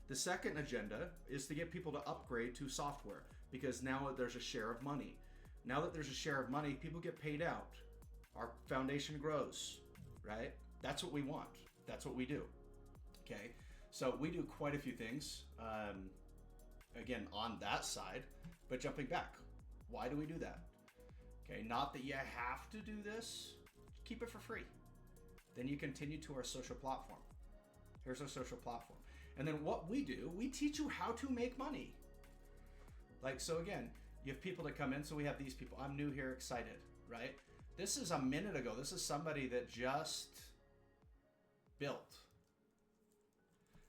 The second agenda is to get people to upgrade to software because now there's a share of money. Now that there's a share of money, people get paid out. Our foundation grows, right? That's what we want. That's what we do. Okay. So we do quite a few things, again, on that side, but jumping back, why do we do that? Okay. Not that you have to do this, keep it for free. Then you continue to our social platform. Here's our social platform. And then what we do, we teach you how to make money. Like, so again, you have people that come in. So we have these people. I'm new here, excited, right? This is a minute ago. This is somebody that just built.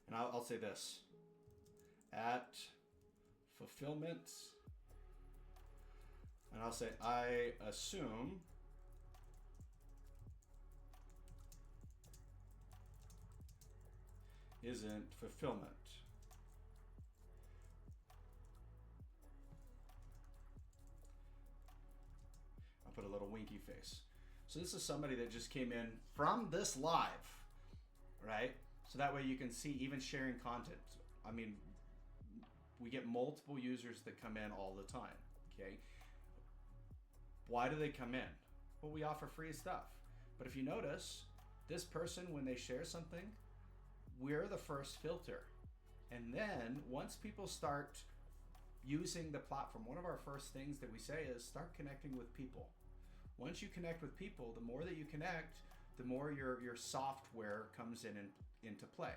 And I'll say this. At fulfillment, and I'll say, I assume isn't fulfillment. I'll put a little winky face. So this is somebody that just came in from this live, right? So that way you can see even sharing content. I mean, we get multiple users that come in all the time, okay? Why do they come in? Well, we offer free stuff. But if you notice, this person, when they share something, we're the first filter. And then once people start using the platform, one of our first things that we say is start connecting with people. Once you connect with people, the more that you connect, the more your software comes into play.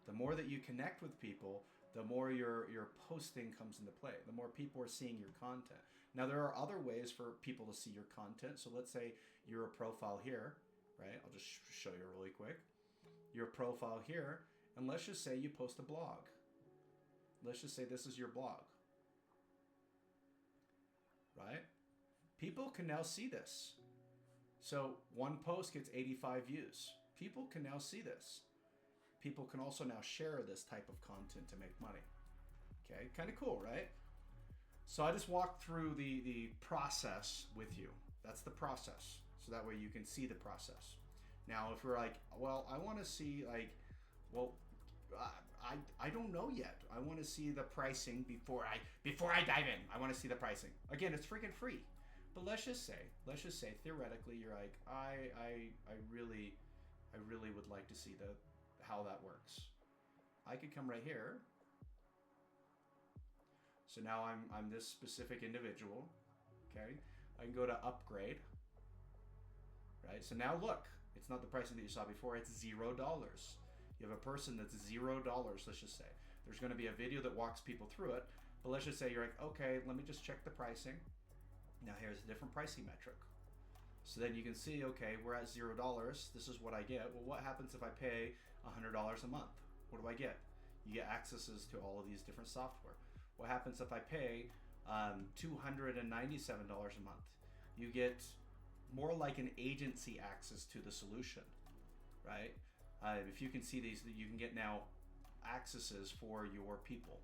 The more that you connect with people, the more your posting comes into play. The more people are seeing your content. Now, there are other ways for people to see your content. So let's say you're a profile here, right? I'll just show you really quick. Your profile here, and let's just say you post a blog. Let's just say this is your blog, right? People can now see this. So one post gets 85 views. People can now see this. People can also now share this type of content to make money. Okay, kind of cool, right? So I just walked through the process with you. That's the process. So that way you can see the process. Now, if you're like, well, I want to see like, well, I don't know yet. I want to see the pricing before I dive in. I want to see the pricing. Again, it's freaking free. But let's just say theoretically you're like, I really would like to see how that works. I could come right here. So now I'm this specific individual. Okay. I can go to upgrade. Right? So now look, it's not the pricing that you saw before, it's $0. You have a person that's $0, let's just say. There's going to be a video that walks people through it, but let's just say you're like, okay, let me just check the pricing. Now here's a different pricing metric. So then you can see, okay, we're at $0. This is what I get. Well, what happens if I pay $100 a month? What do I get? You get accesses to all of these different software. What happens if I pay $297 a month? You get more like an agency access to the solution, right? If you can see these, you can get now accesses for your people,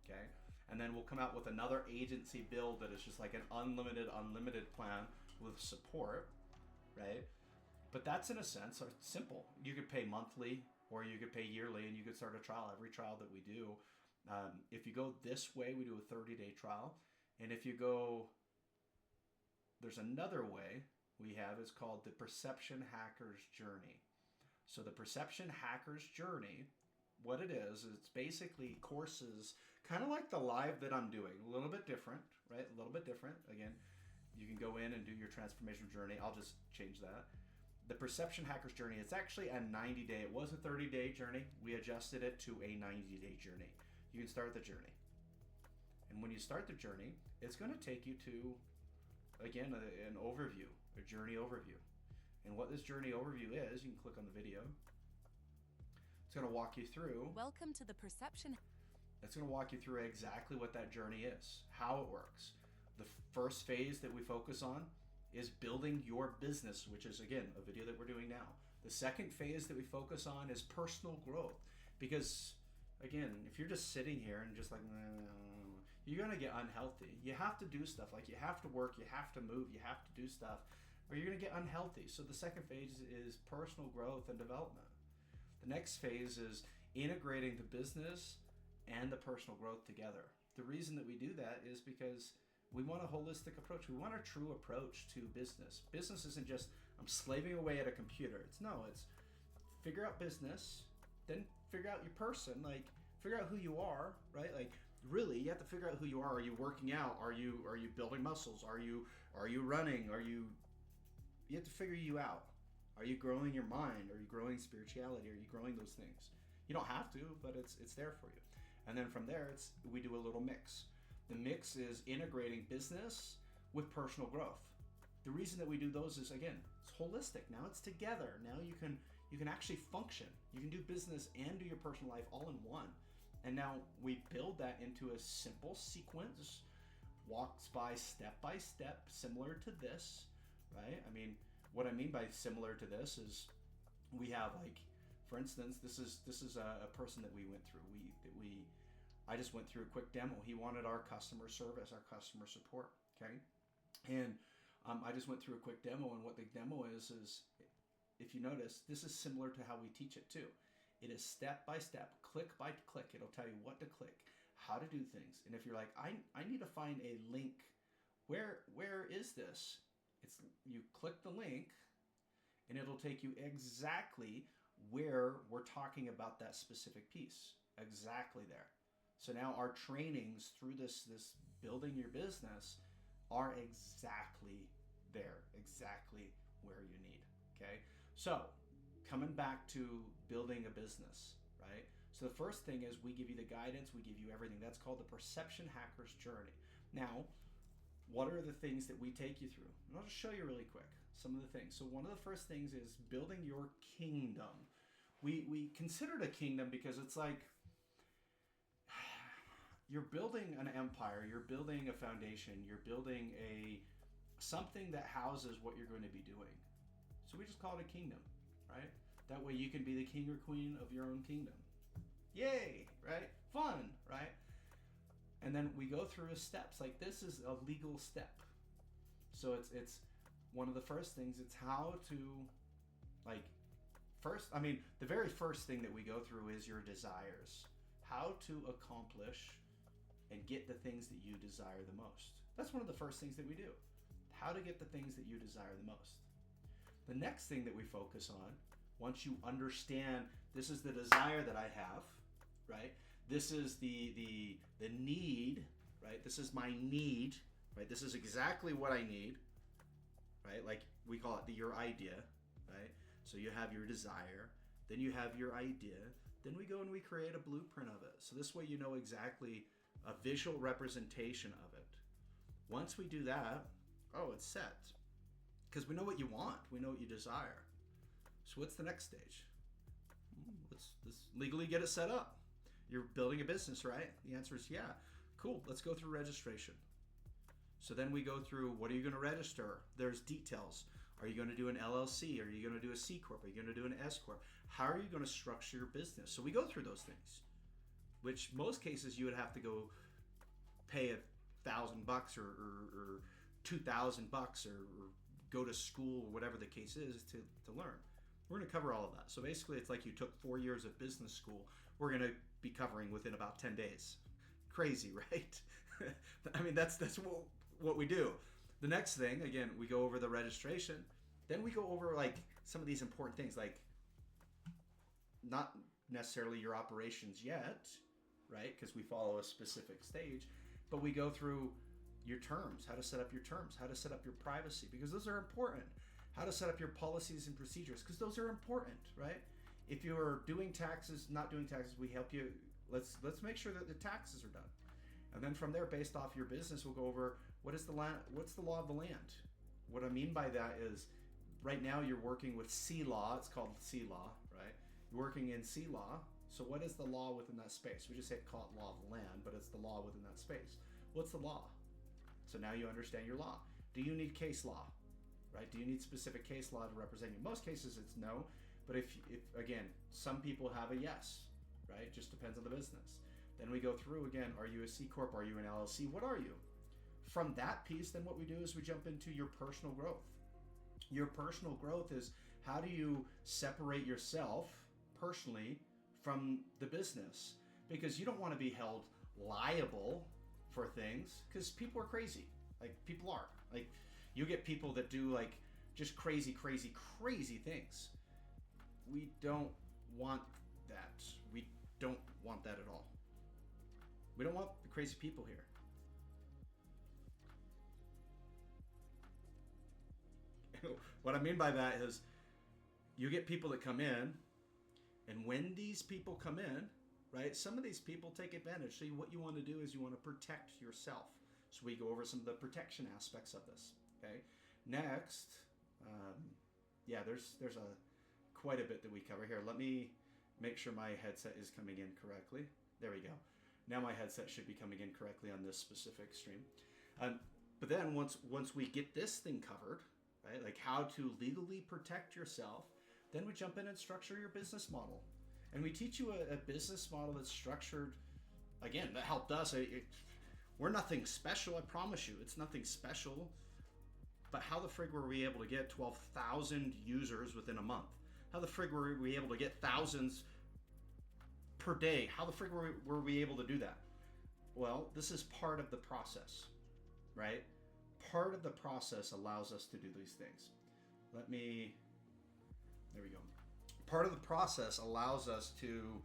okay? And then we'll come out with another agency build that is just like an unlimited plan with support, right? But that's in a sense simple. You could pay monthly or you could pay yearly, and you could start a trial. Every trial that we do, if you go this way, we do a 30-day trial. And if you go, there's another way we have, it's called the Perception Hacker's Journey. So the Perception Hacker's Journey, what it is, it's basically courses, kind of like the live that I'm doing, a little bit different, right? A little bit different. Again, you can go in and do your transformation journey. I'll just change that. The Perception Hacker's Journey, it's actually a 90-day. It was a 30-day journey. We adjusted it to a 90-day journey. You can start the journey. And when you start the journey, it's going to take you to, again, an overview, a journey overview. And what this journey overview is, you can click on the video. It's going to walk you through. Welcome to the Perception. It's going to walk you through exactly what that journey is, how it works. The first phase that we focus on is building your business, which is, again, a video that we're doing now. The second phase that we focus on is personal growth. Because, again, if you're just sitting here and just like, you're going to get unhealthy. You have to do stuff. Like, you have to work, you have to move, you have to do stuff, or you're going to get unhealthy. So the second phase is personal growth and development. The next phase is integrating the business and the personal growth together. The reason that we do that is because we want a holistic approach. We want a true approach to business. Business isn't just, I'm slaving away at a computer. It's figure out business, then figure out your person, like figure out who you are, right? Like really, you have to figure out who you are. Are you working out? Are you building muscles? Are you running? You have to figure you out. Are you growing your mind? Are you growing spirituality? Are you growing those things? You don't have to, but it's there for you. And then from there, we do a little mix. The mix is integrating business with personal growth. The reason that we do those is, again, it's holistic. Now it's together. Now you can actually function. You can do business and do your personal life all in one. And now we build that into a simple sequence, walks by step, similar to this, right? I mean, what I mean by similar to this is we have, like, for instance, this is a person that we went through. I just went through a quick demo. He wanted our customer service, our customer support, okay? And I just went through a quick demo, and what the demo is if you notice, this is similar to how we teach it too. It is step by step, click by click. It'll tell you what to click, how to do things. And if you're like, I need to find a link, where is this? You click the link, and it'll take you exactly where we're talking about that specific piece, exactly there. So now our trainings through this building your business are exactly there, exactly where you need, okay? So, coming back to building a business, right? So the first thing is we give you the guidance, we give you everything. That's called the Perception Hacker's Journey. Now, what are the things that we take you through? And I'll just show you really quick some of the things. So one of the first things is building your kingdom. We consider it a kingdom because it's like you're building an empire, you're building a foundation, you're building something that houses what you're going to be doing. So we just call it a kingdom, right? That way you can be the king or queen of your own kingdom. Yay, right? Fun, right? And then we go through steps. Like this is a legal step. So it's one of the first things. It's how to, like, the very first thing that we go through is your desires. How to accomplish and get the things that you desire the most. That's one of the first things that we do. How to get the things that you desire the most. The next thing that we focus on, once you understand this is the desire that I have, right? This is the need, right? This is my need, right? This is exactly what I need, right? Like we call it your idea, right? So you have your desire, then you have your idea, then we go and we create a blueprint of it. So this way you know exactly a visual representation of it. Once we do that, oh, it's set. Because we know what you want, we know what you desire. So what's the next stage? Let's legally get it set up. You're building a business, right? The answer is yeah. Cool, let's go through registration. So then we go through, what are you going to register? There's details. Are you going to do an LLC? Are you going to do a C Corp? Are you going to do an S Corp? How are you going to structure your business? So we go through those things, which most cases you would have to go pay $1,000 or $2,000 or go to school or whatever the case is to learn. We're going to cover all of that. So basically it's like you took 4 years of business school. We're going to be covering within about 10 days. Crazy, right? I mean, that's what we do. The next thing, again, we go over the registration. Then we go over like some of these important things, like not necessarily your operations yet, right? Because we follow a specific stage, but we go through your terms, how to set up your terms, how to set up your privacy, because those are important. How to set up your policies and procedures, because those are important, right? If you're doing taxes, not doing taxes, we help you. Let's make sure that the taxes are done. And then from there, based off your business, we'll go over what's the law of the land. What I mean by that is right now you're working with C law. It's called C law, right? You're working in C law. So what is the law within that space? We just say call it law of the land, but it's the law within that space. What's the law? So now you understand your law. Do you need case law? Right? Do you need specific case law to represent you? Most cases it's no, but if again, some people have a yes, right? It just depends on the business. Then we go through again, are you a C Corp? Are you an LLC? What are you? From that piece, then what we do is we jump into your personal growth. Your personal growth is how do you separate yourself personally from the business? Because you don't want to be held liable for things, because people are crazy. Like people are. Like you get people that do like just crazy things. We don't want that. We don't want that at all. We don't want the crazy people here. What I mean by that is you get people that come in, and when these people come in, right, some of these people take advantage. So what you want to do is you want to protect yourself. So we go over some of the protection aspects of this. Okay. Next, there's quite a bit that we cover here. Let me make sure my headset is coming in correctly. There we go. Now my headset should be coming in correctly on this specific stream. But then once we get this thing covered, right, like how to legally protect yourself, then we jump in and structure your business model. And we teach you a business model that's structured, again, that helped us. We're nothing special, I promise you. It's nothing special. But how the frig were we able to get 12,000 users within a month? How the frig were we able to get thousands per day? How the frig were we able to do that? Well, this is part of the process, right? Part of the process allows us to do these things. There we go. Part of the process allows us to,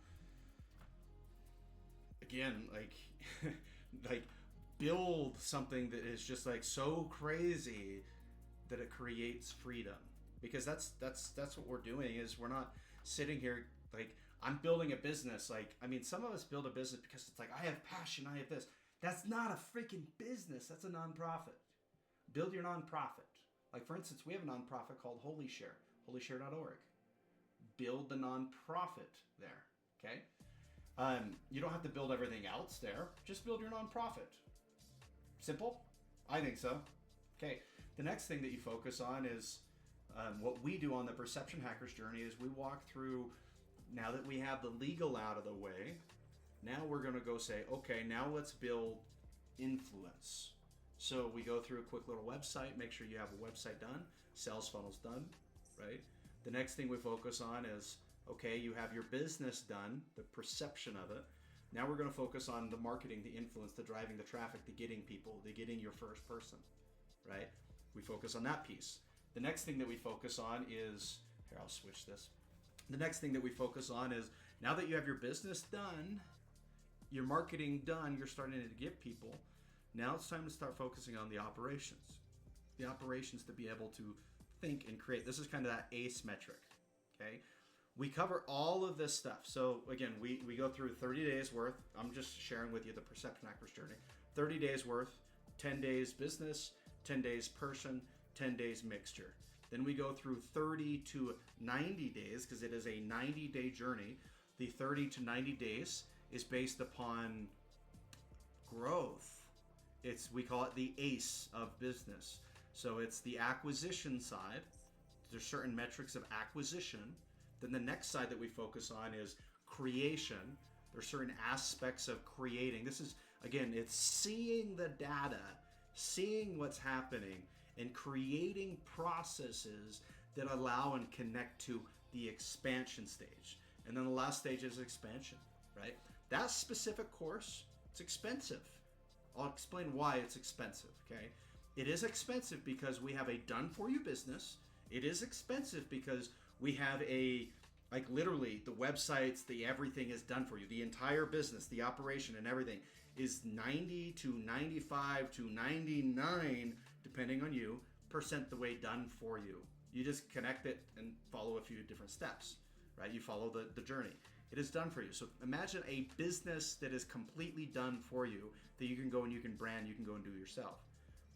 again, like build something that is just like so crazy that it creates freedom, because that's what we're doing. Is we're not sitting here like I'm building a business. Like, I mean, some of us build a business because it's like I have passion, I have this. That's not a freaking business. That's a nonprofit. Build your nonprofit. Like, for instance, we have a nonprofit called holyshare.org. Build the nonprofit there. Okay. You don't have to build everything else there. Just build your nonprofit. Simple? I think so. Okay. The next thing that you focus on is what we do on the Perception Hackers journey is we walk through, now that we have the legal out of the way, now we're going to go say, okay, now let's build influence. So we go through a quick little website, make sure you have a website done, sales funnels done, right? The next thing we focus on is, okay, you have your business done, the perception of it. Now we're going to focus on the marketing, the influence, the driving, the traffic, the getting people, the getting your first person, right? We focus on that piece. The next thing that we focus on is, here, I'll switch this. The next thing that we focus on is, now that you have your business done, your marketing done, you're starting to get people. Now it's time to start focusing on the operations. The operations to be able to think and create. This is kind of that ACE metric, okay? We cover all of this stuff. So again, we go through 30 days worth. I'm just sharing with you the Perception Hackers journey. 30 days worth, 10 days business, 10 days person, 10 days mixture. Then we go through 30 to 90 days because it is a 90-day journey. The 30 to 90 days is based upon growth. We call it the ACE of business. So it's the acquisition side. There's certain metrics of acquisition. Then the next side that we focus on is creation. There's certain aspects of creating. This is, again, it's seeing the data, seeing what's happening, and creating processes that allow and connect to the expansion stage. And then the last stage is expansion, right? That specific course, it's expensive. I'll explain why it's expensive, okay? It is expensive because we have a done-for-you business. It is expensive because we have like literally the websites, the everything is done for you. The entire business, the operation and everything is 90 to 95 to 99, depending on you, % the way done for you. You just connect it and follow a few different steps, right? You follow the journey. It is done for you. So imagine a business that is completely done for you, that you can go and you can brand, you can go and do yourself.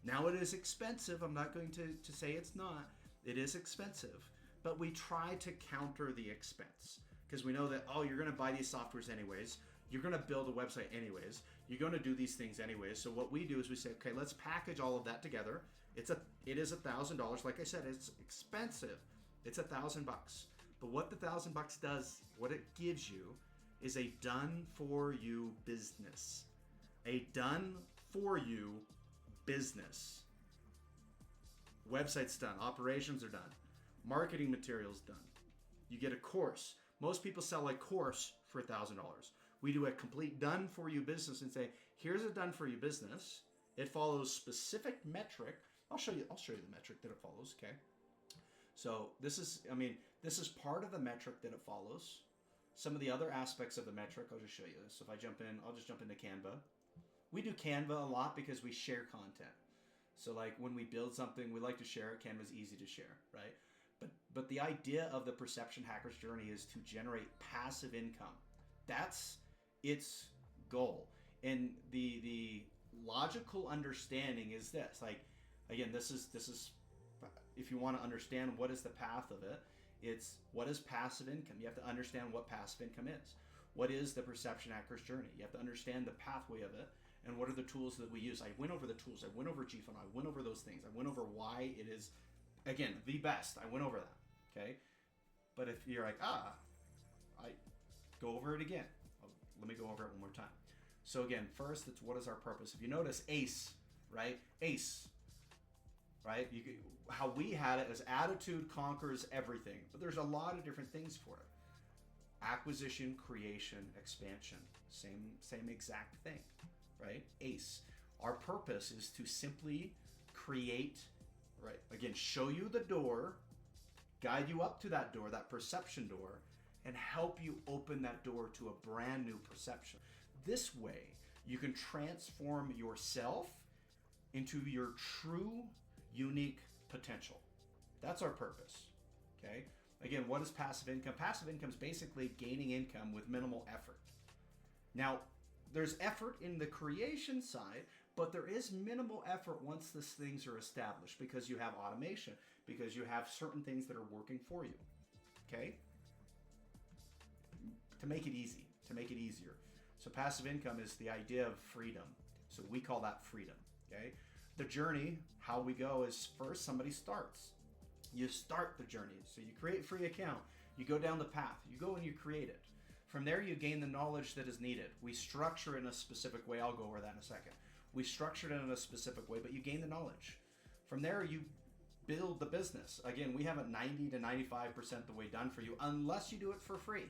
Now it is expensive. I'm not going to say it's not. It is expensive, but we try to counter the expense because we know that, oh, you're going to buy these softwares anyways. You're going to build a website anyways. You're going to do these things anyways. So what we do is we say, okay, let's package all of that together. It is $1,000. Like I said, it's expensive. It's $1,000. But what the $1,000 does, what it gives you, is a done for you business. A done for you business. Website's done. Operations are done. Marketing materials done. You get a course. Most people sell a course for $1,000. We do a complete done for you business and say, here's a done for you business. It follows specific metric. I'll show you the metric that it follows, okay? So this is part of the metric that it follows. Some of the other aspects of the metric, I'll just show you this. So if I'll just jump into Canva. We do Canva a lot because we share content. So like when we build something, we like to share it. Canva's easy to share, right? But the idea of the Perception Hackers journey is to generate passive income. That's its goal. And the logical understanding is this. Like, again, this is if you want to understand what is the path of it, it's what is passive income. You have to understand what passive income is. What is the Perception Hackers journey? You have to understand the pathway of it and what are the tools that we use. I went over the tools. I went over GFunnel. I went over those things. I went over why it is, again, the best. I went over that, okay? But if you're like, I go over it again. Let me go over it one more time. So again, first, it's what is our purpose? If you notice ACE, right? ACE, right? How we had it as attitude conquers everything, but there's a lot of different things for it. Acquisition, creation, expansion, same exact thing, right? ACE. Our purpose is to simply create, right? Again, show you the door, guide you up to that door, that perception door, and help you open that door to a brand new perception. This way, you can transform yourself into your true, unique potential. That's our purpose. Okay. Again, what is passive income? Passive income is basically gaining income with minimal effort. Now, there's effort in the creation side, but there is minimal effort once these things are established because you have automation, because you have certain things that are working for you. Okay? To make it easy, to make it easier. So passive income is the idea of freedom. So we call that freedom. Okay? The journey, how we go is first somebody starts. You start the journey. So you create a free account. You go down the path. You go and you create it. From there, you gain the knowledge that is needed. We structure it in a specific way. I'll go over that in a second. We structured it in a specific way, but you gain the knowledge. From there, you build the business. Again, we have it 90 to 95% the way done for you, unless you do it for free.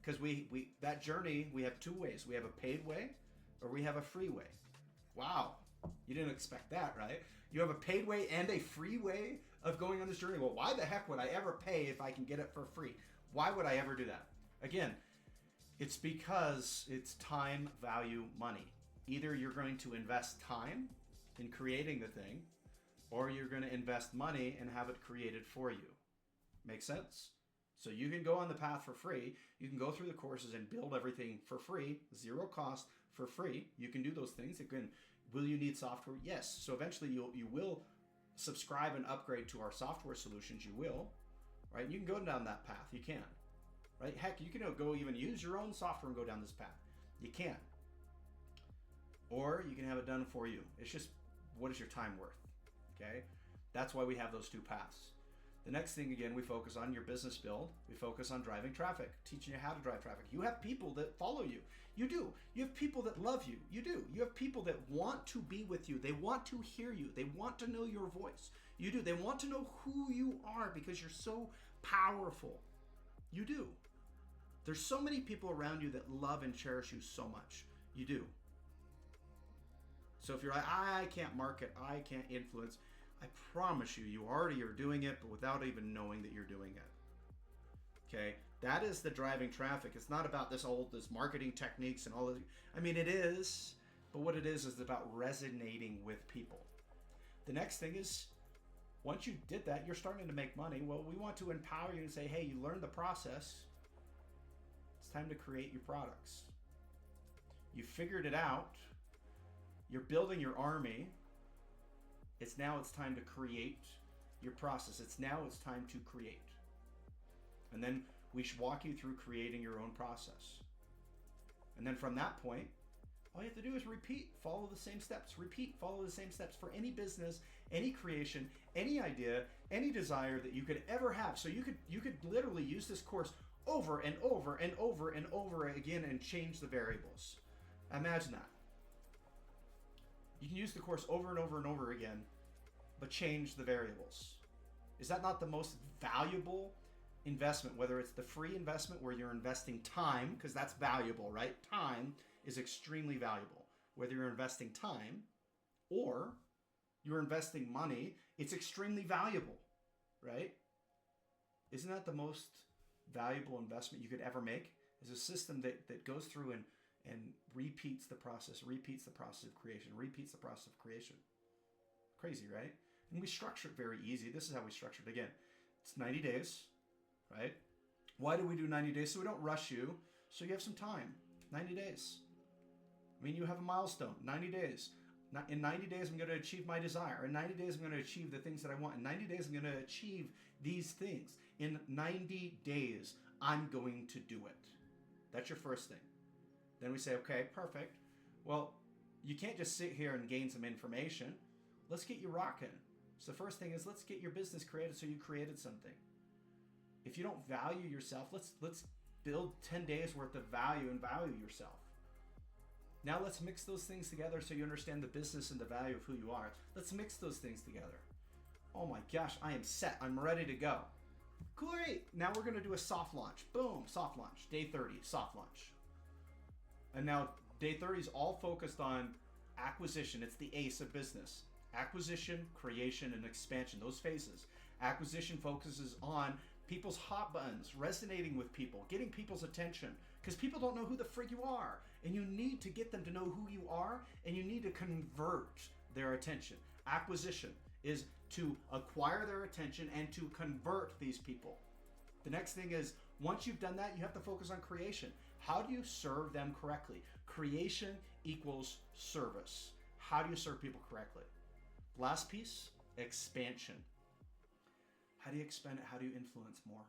Because we that journey, we have two ways. We have a paid way or we have a free way. Wow. You didn't expect that, right? You have a paid way and a free way of going on this journey. Well, why the heck would I ever pay if I can get it for free? Why would I ever do that? Again, it's because it's time, value, money. Either you're going to invest time in creating the thing, or you're going to invest money and have it created for you. Make sense? So you can go on the path for free. You can go through the courses and build everything for free, zero cost, for free. You can do those things. Again, will you need software? Yes. So eventually you will subscribe and upgrade to our software solutions. You will, right? You can go down that path. You can, right? Heck, you can go even use your own software and go down this path. You can. Or you can have it done for you. It's just, what is your time worth? Okay? That's why we have those two paths. The next thing, again, we focus on your business build. We focus on driving traffic, teaching you how to drive traffic. You have people that follow you. You do. You have people that love you. You do. You have people that want to be with you. They want to hear you. They want to know your voice. You do. They want to know who you are because you're so powerful. You do. There's so many people around you that love and cherish you so much. You do. So if you're like, I can't market, I can't influence, I promise you, you already are doing it, but without even knowing that you're doing it. Okay? That is the driving traffic. It's not about this marketing techniques and all of it. I mean, it is, but what it is about resonating with people. The next thing is, once you did that, you're starting to make money. Well, we want to empower you and say, hey, you learned the process. It's time to create your products. You figured it out. You're building your army. It's time to create your process. It's time to create. And then we should walk you through creating your own process. And then from that point, all you have to do is repeat, follow the same steps, repeat, follow the same steps for any business, any creation, any idea, any desire that you could ever have. So you could literally use this course over and over and over and over again and change the variables. Imagine that. You can use the course over and over and over again, but change the variables. Is that not the most valuable investment? Whether it's the free investment where you're investing time, because that's valuable, right? Time is extremely valuable. Whether you're investing time or you're investing money, it's extremely valuable, right? Isn't that the most valuable investment you could ever make? Is a system that goes through and repeats the process of creation, Crazy, right? And we structure it very easy. This is how we structure it. Again, it's 90 days, right? Why do we do 90 days? So we don't rush you, so you have some time. 90 days. I mean, you have a milestone, 90 days. In 90 days, I'm going to achieve my desire. In 90 days, I'm going to achieve the things that I want. In 90 days, I'm going to achieve these things. In 90 days, I'm going to do it. That's your first thing. Then we say, okay, perfect. Well, you can't just sit here and gain some information. Let's get you rocking. So the first thing is, let's get your business created so you created something. If you don't value yourself, let's build 10 days worth of value and value yourself. Now let's mix those things together so you understand the business and the value of who you are. Let's mix those things together. Oh my gosh, I am set. I'm ready to go. Great. Now we're going to do a soft launch. Boom, soft launch. Day 30, soft launch. And now day 30 is all focused on acquisition. It's the ACE of business. Acquisition, creation, and expansion. Those phases. Acquisition focuses on people's hot buttons, resonating with people, getting people's attention. Because people don't know who the frig you are. And you need to get them to know who you are, and you need to convert their attention. Acquisition is to acquire their attention and to convert these people. The next thing is, once you've done that, you have to focus on creation. How do you serve them correctly? Creation equals service. How do you serve people correctly? Last piece, expansion. How do you expand it? How do you influence more?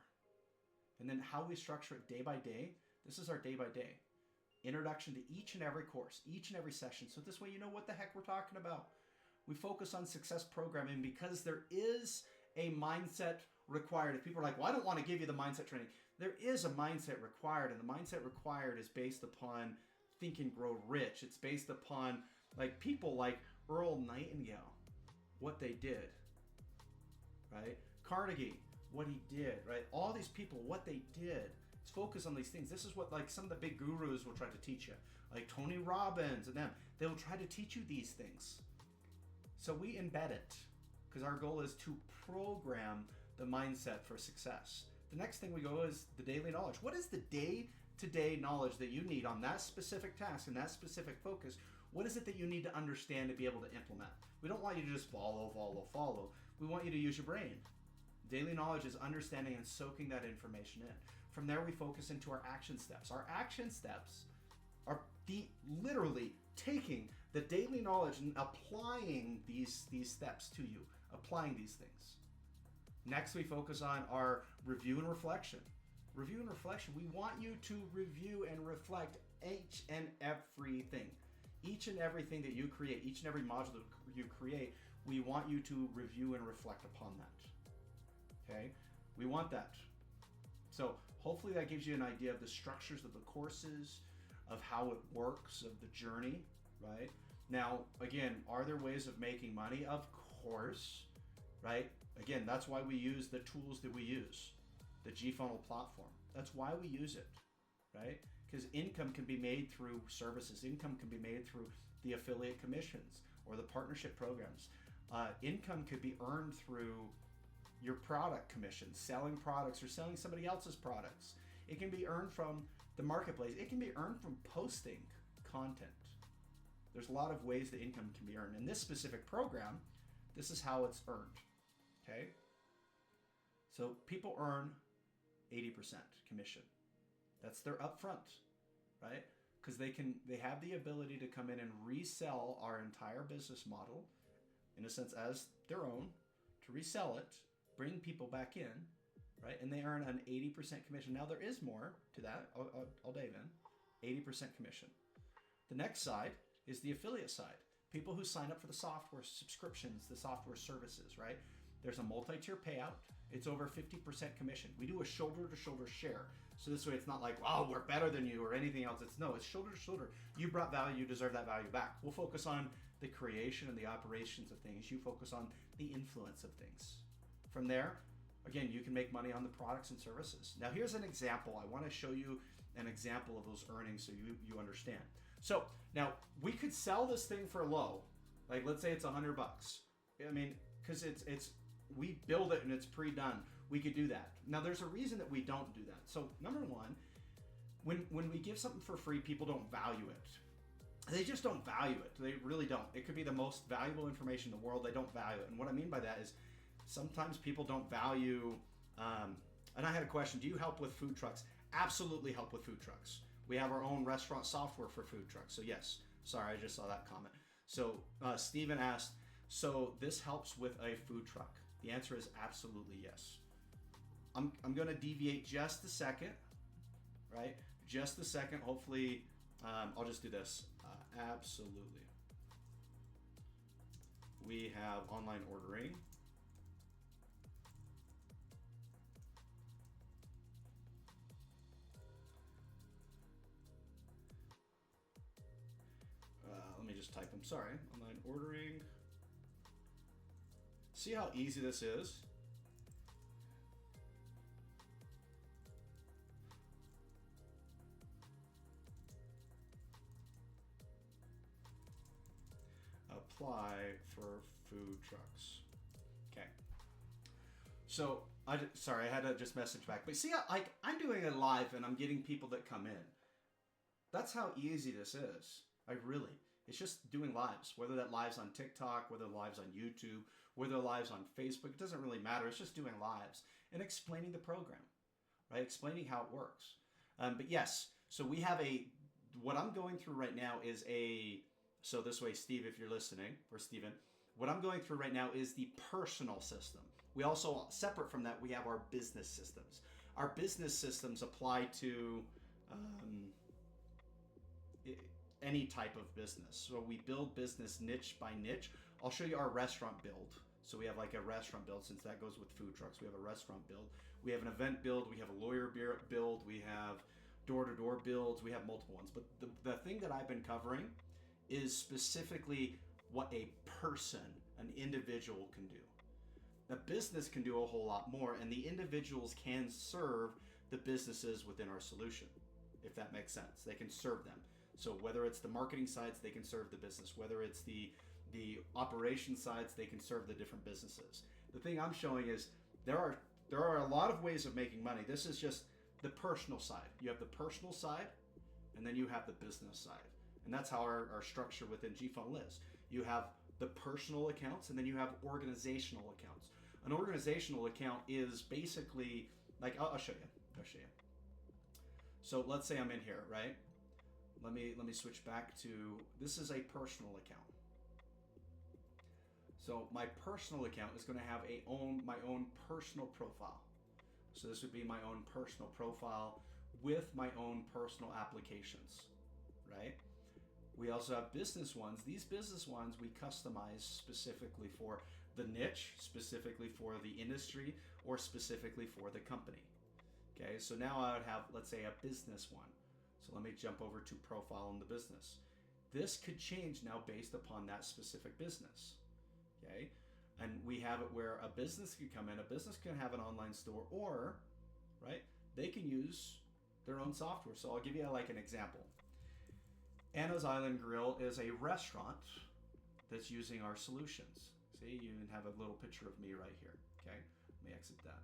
And then how we structure it day by day. This is our day by day. Introduction to each and every course, each and every session. So this way you know what the heck we're talking about. We focus on success programming because there is a mindset required. If people are like, well, I don't want to give you the mindset training. There is a mindset required, and the mindset required is based upon Think and Grow Rich. It's based upon like people like Earl Nightingale, what they did, right? Carnegie, what he did, right? All these people, what they did. It's focus on these things. This is what like some of the big gurus will try to teach you, like Tony Robbins and them. They'll try to teach you these things. So we embed it because our goal is to program the mindset for success. The next thing we go is the daily knowledge. What is the day-to-day knowledge that you need on that specific task and that specific focus? What is it that you need to understand to be able to implement? We don't want you to just follow. We want you to use your brain. Daily knowledge is understanding and soaking that information in. From there, we focus into our action steps. Our action steps are literally taking the daily knowledge and applying these steps to you, applying these things. Next, we focus on our review and reflection. Review and reflection, we want you to review and reflect each and everything. Each and everything that you create, each and every module that you create, we want you to review and reflect upon that. Okay? We want that. So hopefully that gives you an idea of the structures of the courses, of how it works, of the journey, right? Now, again, are there ways of making money? Of course, right? Again, that's why we use the tools that we use, the GFunnel platform. That's why we use it, right? Because income can be made through services. Income can be made through the affiliate commissions or the partnership programs. Income could be earned through your product commissions, selling products or selling somebody else's products. It can be earned from the marketplace. It can be earned from posting content. There's a lot of ways that income can be earned. In this specific program, this is how it's earned, okay? So people earn 80% commission. That's their upfront, right? Because they have the ability to come in and resell our entire business model, in a sense, as their own, to resell it, bring people back in, right? And they earn an 80% commission. Now there is more to that. I'll dive in. 80% commission. The next side is the affiliate side. People who sign up for the software subscriptions, the software services, right? There's a multi-tier payout. It's over 50% commission. We do a shoulder-to-shoulder share. So this way it's not like, wow, we're better than you or anything else. It's shoulder-to-shoulder. You brought value, you deserve that value back. We'll focus on the creation and the operations of things. You focus on the influence of things. From there, again, you can make money on the products and services. Now here's an example. I want to show you an example of those earnings so you understand. So now we could sell this thing for low. Like let's say it's $100. I mean, because we build it and it's pre-done. We could do that. Now there's a reason that we don't do that. So number one, when we give something for free, people don't value it. They just don't value it. They really don't. It could be the most valuable information in the world. They don't value it. And what I mean by that is sometimes people don't value, and I had a question, do you help with food trucks? Absolutely help with food trucks. We have our own restaurant software for food trucks. So yes, sorry, I just saw that comment. So Steven asked, so this helps with a food truck? The answer is absolutely yes. I'm going to deviate just a second, right? Just a second. Hopefully, I'll just do this. Absolutely. We have online ordering. Let me just type them. Sorry. Online ordering. See how easy this is? Apply for food trucks. Okay. So sorry, I had to just message back. But see, I'm doing a live and I'm getting people that come in. That's how easy this is. It's just doing lives. Whether that lives on TikTok, whether lives on YouTube, whether lives on Facebook, it doesn't really matter. It's just doing lives and explaining the program. right? Explaining how it works. But yes, so we have what I'm going through right now is so this way, Steve, if you're listening, or Steven, what I'm going through right now is the personal system. We also, separate from that, we have our business systems. Our business systems apply to any type of business. So we build business niche by niche. I'll show you our restaurant build. So we have like a restaurant build, since that goes with food trucks. We have a restaurant build. We have an event build. We have a lawyer build. We have door-to-door builds. We have multiple ones. But the thing that I've been covering is specifically what a person, an individual can do. The business can do a whole lot more, and the individuals can serve the businesses within our solution, if that makes sense. They can serve them. So whether it's the marketing sides, they can serve the business. Whether it's the operation sides, they can serve the different businesses. The thing I'm showing is there are a lot of ways of making money. This is just the personal side. You have the personal side, and then you have the business side. And that's how our structure within GFunnel is. You have the personal accounts, and then you have organizational accounts. An organizational account is basically like, I'll show you. So let's say I'm in here, right? Let me switch back to, this is a personal account. So my personal account is going to have my own personal profile. So this would be my own personal profile with my own personal applications, right? We also have business ones. These business ones we customize specifically for the niche, specifically for the industry, or specifically for the company. Okay, so now I would have, let's say, a business one. So let me jump over to profile in the business. This could change now based upon that specific business. Okay, and we have it where a business can come in, a business can have an online store, or, right, they can use their own software. So I'll give you like an example. Anna's Island Grill is a restaurant that's using our solutions. See, you even have a little picture of me right here. Okay, let me exit that.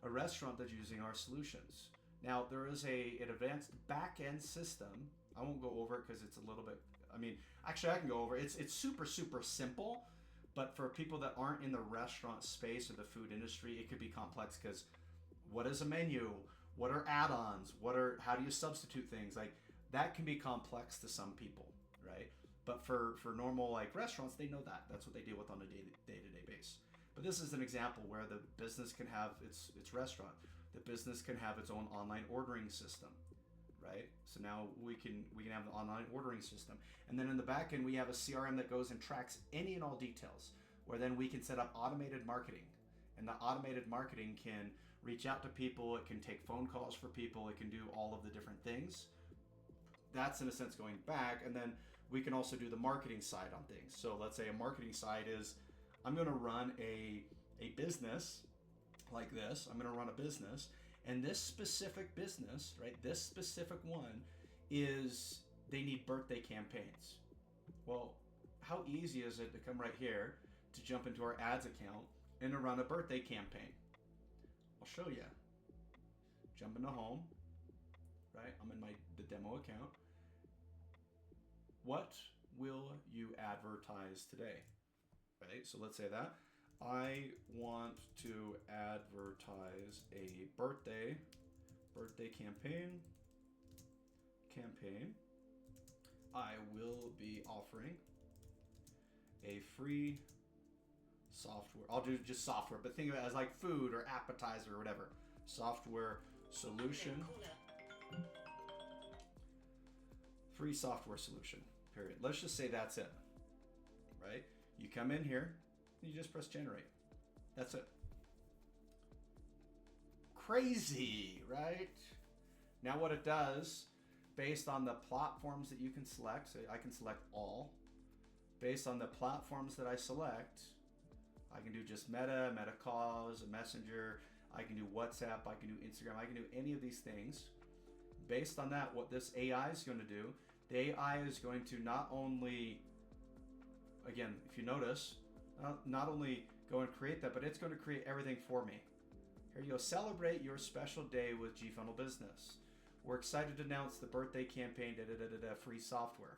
A restaurant that's using our solutions. Now, there is an advanced back-end system. I won't go over it because it's a little bit, actually I can go over it. It's super, super simple, but for people that aren't in the restaurant space or the food industry, it could be complex because what is a menu? What are add-ons? How do you substitute things? Like, that can be complex to some people, right? But for normal like restaurants, they know that. That's what they deal with on a day-to-day basis. But this is an example where the business can have its restaurant. The business can have its own online ordering system, right? So now we can have an online ordering system. And then in the back end, we have a CRM that goes and tracks any and all details, where then we can set up automated marketing. And the automated marketing can reach out to people. It can take phone calls for people. It can do all of the different things. That's in a sense going back. And then we can also do the marketing side on things. So let's say a marketing side is, I'm going to run a business like this. I'm going to run a business, and this specific business, right? This specific one is, they need birthday campaigns. Well, how easy is it to come right here to jump into our ads account and to run a birthday campaign? I'll show you. Jump into home, right? I'm in the demo account. What will you advertise today? Right? So let's say that I want to advertise a birthday campaign. I will be offering a free software. I'll do just software, but think of it as like food or appetizer or whatever. Software solution. Free software solution, period. Let's just say that's it, right? You come in here, you just press generate. That's it. Crazy, right? Now what it does, based on the platforms that you can select, so I can select all. Based on the platforms that I select, I can do just Meta Calls, Messenger, I can do WhatsApp, I can do Instagram, I can do any of these things. Based on that, what this AI is going to do, the AI is going to not only, again, if you notice, not only go and create that, but it's going to create everything for me. Here you go. Celebrate your special day with GFunnel Business. We're excited to announce the birthday campaign, free software.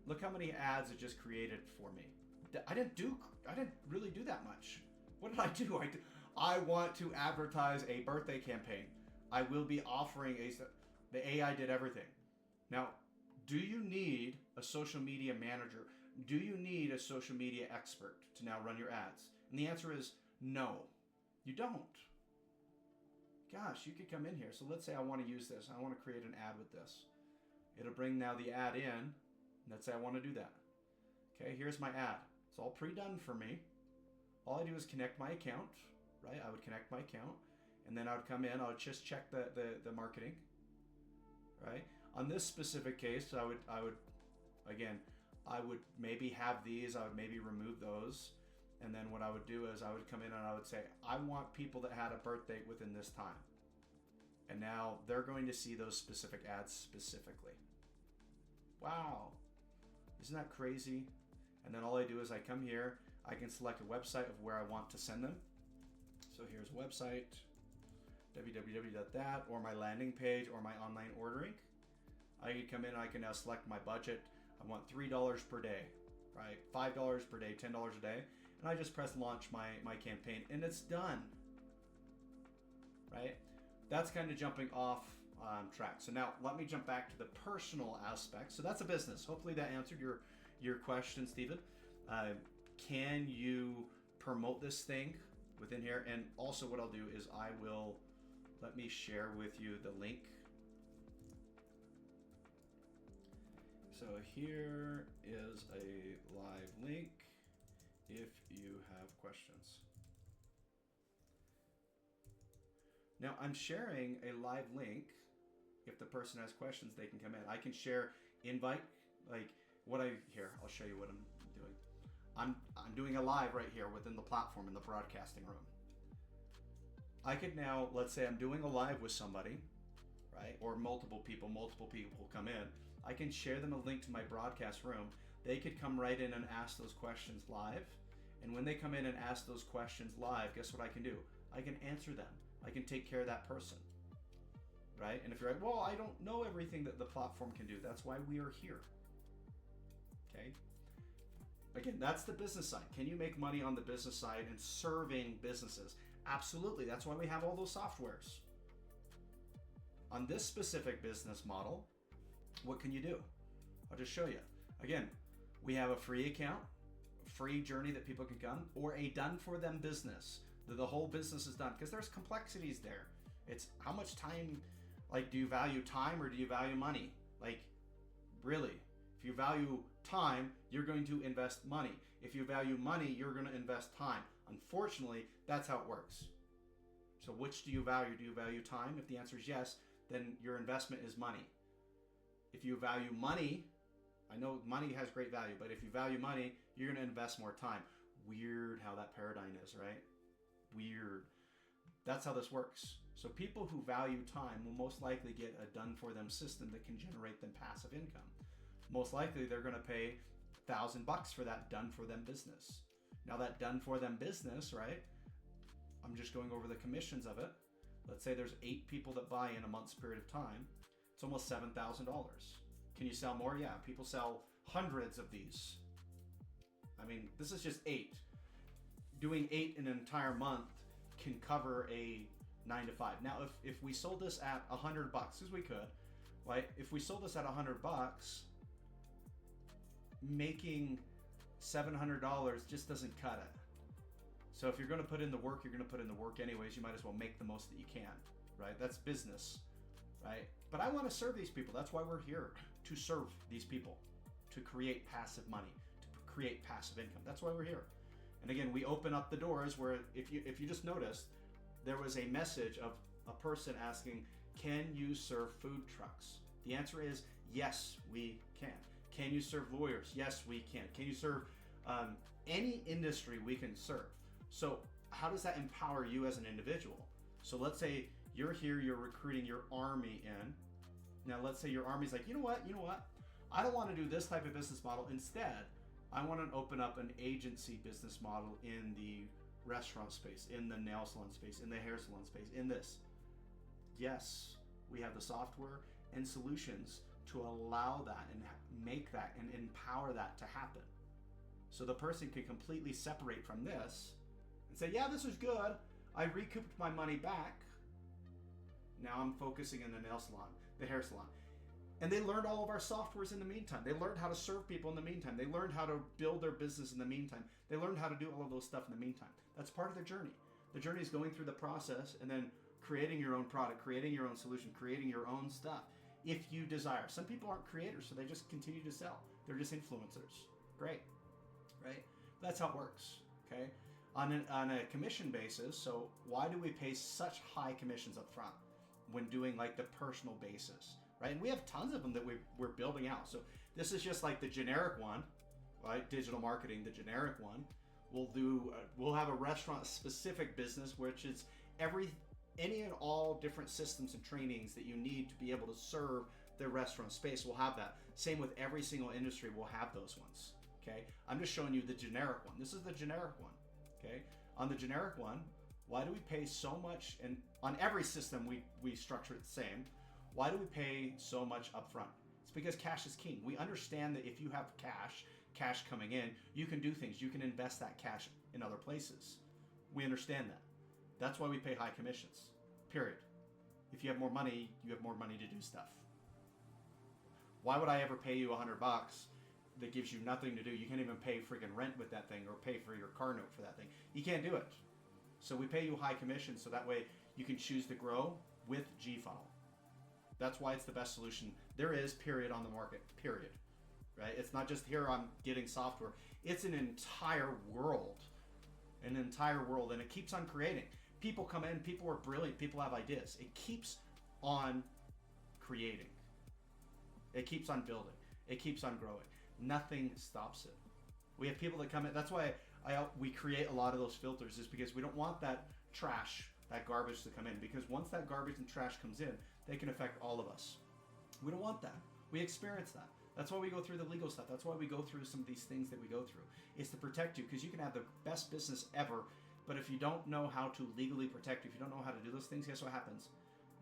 Look how many ads it just created for me. I didn't really do that much. What did I do? I want to advertise a birthday campaign. I will be offering the AI did everything. Now, do you need a social media manager? Do you need a social media expert to now run your ads? And the answer is no, you don't. Gosh, you could come in here. So let's say I want to use this. I want to create an ad with this. It'll bring now the ad in. Let's say I want to do that. Okay, here's my ad. It's all pre-done for me. All I do is connect my account, right? I would connect my account, and then I would come in. I would just check the marketing, right? On this specific case, I would maybe have these. I would maybe remove those, and then what I would do is I would come in and I would say, I want people that had a birthday within this time, and now they're going to see those specific ads specifically. Wow, isn't that crazy? And then all I do is I come here. I can select a website of where I want to send them. So here's a website, www.that, or my landing page, or my online ordering. I can come in and I can now select my budget. I want $3 per day, right? $5 per day, $10 a day. And I just press launch my campaign, and it's done, right? That's kind of jumping off track. So now let me jump back to the personal aspect. So that's a business. Hopefully that answered your question, Stephen. Can you promote this thing within here? And also what I'll do is let me share with you the link. So here is a live link if you have questions. Now I'm sharing a live link. If the person has questions, they can come in. I can share invite, like I'll show you what I'm doing. I'm doing a live right here within the platform in the broadcasting room. I could now, let's say I'm doing a live with somebody, right? Or multiple people come in. I can share them a link to my broadcast room. They could come right in and ask those questions live. And when they come in and ask those questions live, guess what I can do? I can answer them. I can take care of that person, right? And if you're like, well, I don't know everything that the platform can do. That's why we are here, okay? Again, that's the business side. Can you make money on the business side and serving businesses? Absolutely. That's why we have all those softwares. On this specific business model, what can you do? I'll just show you. Again, we have a free account, a free journey that people can come, or a done for them business. The whole business is done, because there's complexities there. It's how much time, like, do you value time or do you value money? Like, really, if you value time, you're going to invest money. If you value money, you're going to invest time. Unfortunately, that's how it works. So which do you value? Do you value time? If the answer is yes, then your investment is money. If you value money, I know money has great value, but if you value money, you're going to invest more time. Weird how that paradigm is, right? Weird. That's how this works. So people who value time will most likely get a done-for-them system that can generate them passive income. Most likely they're going to pay $1,000 for that done-for-them business. Now that done-for-them business, right? I'm just going over the commissions of it. Let's say there's 8 people that buy in a month's period of time. It's almost $7,000. Can you sell more? Yeah, people sell hundreds of these. I mean, this is just 8. Doing 8 in an entire month can cover a 9 to 5. Now, if we sold this at $100, as we could, right? If we sold this at $100, making $700 just doesn't cut it. So if you're going to put in the work, you're going to put in the work anyways. You might as well make the most that you can, right? That's business, right? But I want to serve these people. That's why we're here, to serve these people, to create passive money, to create passive income. That's why we're here. And again, we open up the doors where if you just noticed, there was a message of a person asking, can you serve food trucks? The answer is yes, we can. Can you serve lawyers? Yes, we can. Can you serve any industry we can serve? So how does that empower you as an individual? So let's say you're here, you're recruiting your army in. Now let's say your army's like, you know what? I don't want to do this type of business model. Instead, I want to open up an agency business model in the restaurant space, in the nail salon space, in the hair salon space, in this. Yes, we have the software and solutions to allow that and make that and empower that to happen. So the person can completely separate from this and say, yeah, this is good. I recouped my money back. Now I'm focusing in the nail salon, the hair salon. And they learned all of our softwares in the meantime. They learned how to serve people in the meantime. They learned how to build their business in the meantime. They learned how to do all of those stuff in the meantime. That's part of the journey. The journey is going through the process and then creating your own product, creating your own solution, creating your own stuff if you desire. Some people aren't creators, so they just continue to sell. They're just influencers. Great, right? That's how it works, okay? On a commission basis, so why do we pay such high commissions up front when doing like the personal basis, right? And we have tons of them that we're building out. So this is just like the generic one, right? Digital marketing, the generic one. We'll have a restaurant specific business, which is any and all different systems and trainings that you need to be able to serve the restaurant space. We'll have that. Same with every single industry. We'll have those ones. Okay. I'm just showing you the generic one. This is the generic one. Okay. On the generic one, why do we pay so much? And on every system, we structure it the same. Why do we pay so much upfront? It's because cash is king. We understand that if you have cash coming in, you can do things. You can invest that cash in other places. We understand that. That's why we pay high commissions, period. If you have more money, you have more money to do stuff. Why would I ever pay you $100 that gives you nothing to do? You can't even pay freaking rent with that thing or pay for your car note for that thing. You can't do it. So we pay you high commissions so that way you can choose to grow with GFunnel. That's why it's the best solution there is, period, on the market, period. Right? It's not just here I'm getting software. It's an entire world, and it keeps on creating. People come in, people are brilliant, people have ideas. It keeps on creating. It keeps on building. It keeps on growing. Nothing stops it. We have people that come in. That's why we create a lot of those filters, is because we don't want that trash, that garbage to come in, because once that garbage and trash comes in, they can affect all of us. We don't want that. We experience that. That's why we go through the legal stuff. That's why we go through some of these things that we go through. It's to protect you, because you can have the best business ever, but if you don't know how to legally protect you, if you don't know how to do those things, guess what happens?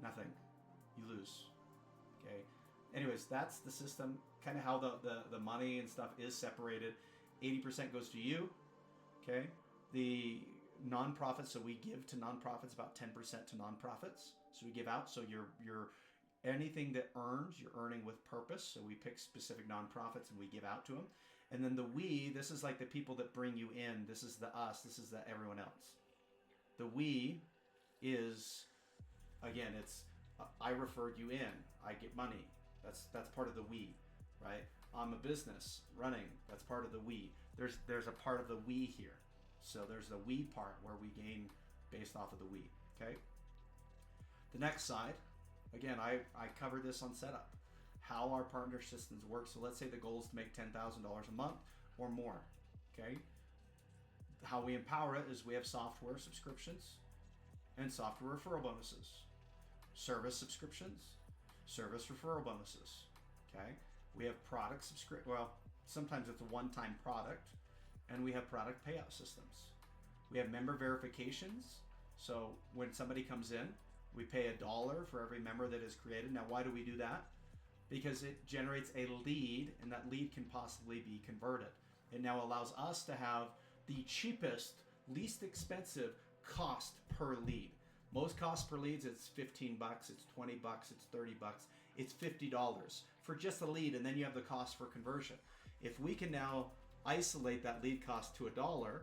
Nothing. You lose. Okay? Anyways, that's the system, kind of how the money and stuff is separated. 80% goes to you. Okay? The nonprofits, so we give to nonprofits about 10% to nonprofits. So we give out, so you're anything that earns, you're earning with purpose. So we pick specific nonprofits and we give out to them. And then the we, this is like the people that bring you in. This is the us. This is the everyone else. The we is, again, it's I referred you in. I get money. That's part of the we, right? I'm a business running. That's part of the we. There's a part of the we here. So there's the we part where we gain based off of the we. Okay. The next side, again, I covered this on setup. How our partner systems work. So let's say the goal is to make $10,000 a month or more, okay? How we empower it is we have software subscriptions and software referral bonuses. Service subscriptions, service referral bonuses, okay? We have product sometimes it's a one-time product, and we have product payout systems. We have member verifications. So when somebody comes in, we pay $1 for every member that is created. Now, why do we do that? Because it generates a lead, and that lead can possibly be converted. It now allows us to have the cheapest, least expensive cost per lead. Most cost per leads, it's $15, it's $20, it's $30, it's $50 for just a lead, and then you have the cost for conversion. If we can now isolate that lead cost to $1,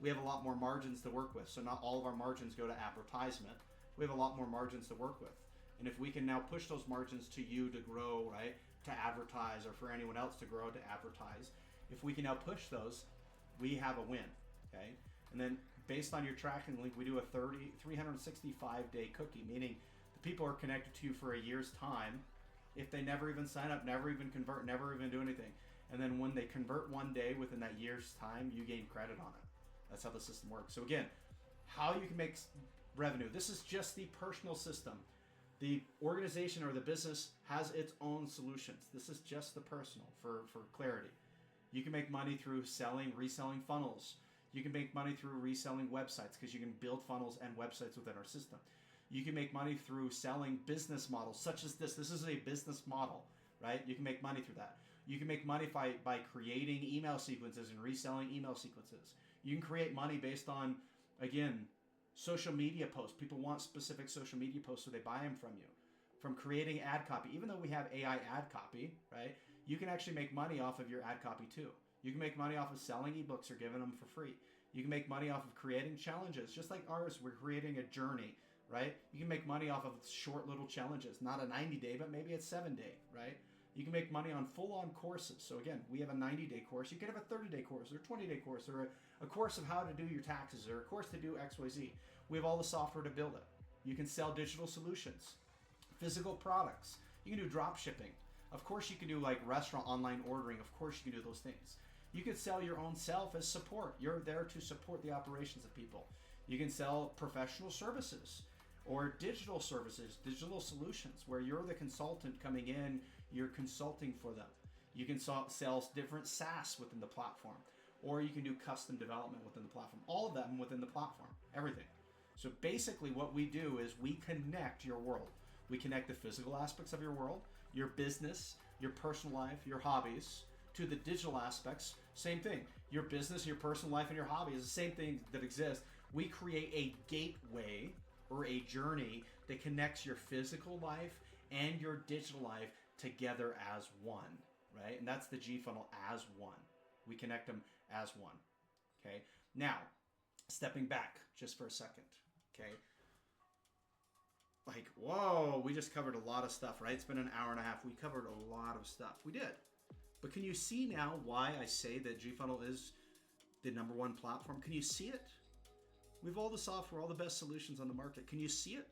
we have a lot more margins to work with. So not all of our margins go to advertisement. We have a lot more margins to work with. And if we can now push those margins to you to grow, right, to advertise, or for anyone else to grow to advertise, if we can now push those, we have a win, okay? And then based on your tracking link, we do a 365-day cookie, meaning the people are connected to you for a year's time. If they never even sign up, never even convert, never even do anything. And then when they convert one day within that year's time, you gain credit on it. That's how the system works. So again, how you can make revenue. This is just the personal system. The organization or the business has its own solutions. This is just the personal for clarity. You can make money through reselling funnels. You can make money through reselling websites, because you can build funnels and websites within our system. You can make money through selling business models such as this. This is a business model, right? You can make money through that. You can make money by creating email sequences and reselling email sequences. You can create money based on, again, Social media posts. People want specific social media posts, so they buy them from you. From creating ad copy. Even though we have AI ad copy, right? You can actually make money off of your ad copy too. You can make money off of selling ebooks or giving them for free. You can make money off of creating challenges. Just like ours, we're creating a journey, right? You can make money off of short little challenges. Not a 90-day, but maybe it's 7-day, right? You can make money on full-on courses. So again, we have a 90-day course. You can have a 30-day course or a 20-day course or a course of how to do your taxes or a course to do XYZ. We have all the software to build it. You can sell digital solutions, physical products. You can do drop shipping. Of course, you can do like restaurant online ordering. Of course, you can do those things. You can sell your own self as support. You're there to support the operations of people. You can sell professional services or digital services, digital solutions, where you're the consultant coming in, you're consulting for them. You can sell different SaaS within the platform, or you can do custom development within the platform. All of them within the platform, everything. So basically what we do is we connect your world. We connect the physical aspects of your world, your business, your personal life, your hobbies, to the digital aspects. Same thing. Your business, your personal life, and your hobby is the same thing that exists. We create a gateway or a journey that connects your physical life and your digital life together as one, right? And that's the GFunnel as one. We connect them as one, okay? Now, stepping back just for a second, okay? Like, whoa, we just covered a lot of stuff, right? It's been an hour and a half. We covered a lot of stuff. We did. But can you see now why I say that GFunnel is the #1 platform? Can you see it? We have all the software, all the best solutions on the market. Can you see it?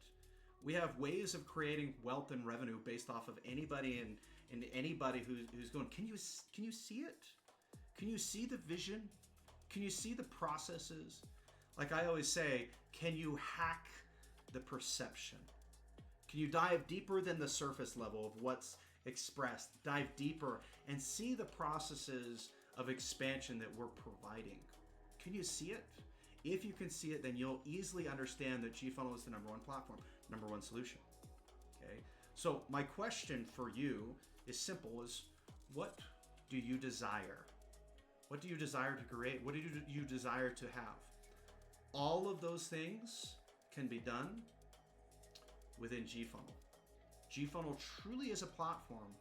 We have ways of creating wealth and revenue based off of anybody and anybody who's going. Can you see it? Can you see the vision? Can you see the processes? Like I always say, can you hack the perception? Can you dive deeper than the surface level of what's expressed? Dive deeper and see the processes of expansion that we're providing. Can you see it? If you can see it, then you'll easily understand that GFunnel is the #1 platform, #1 solution. Okay. So my question for you is simple: is what do you desire? What do you desire to create? What do you desire to have? All of those things can be done within GFunnel. GFunnel truly is a platform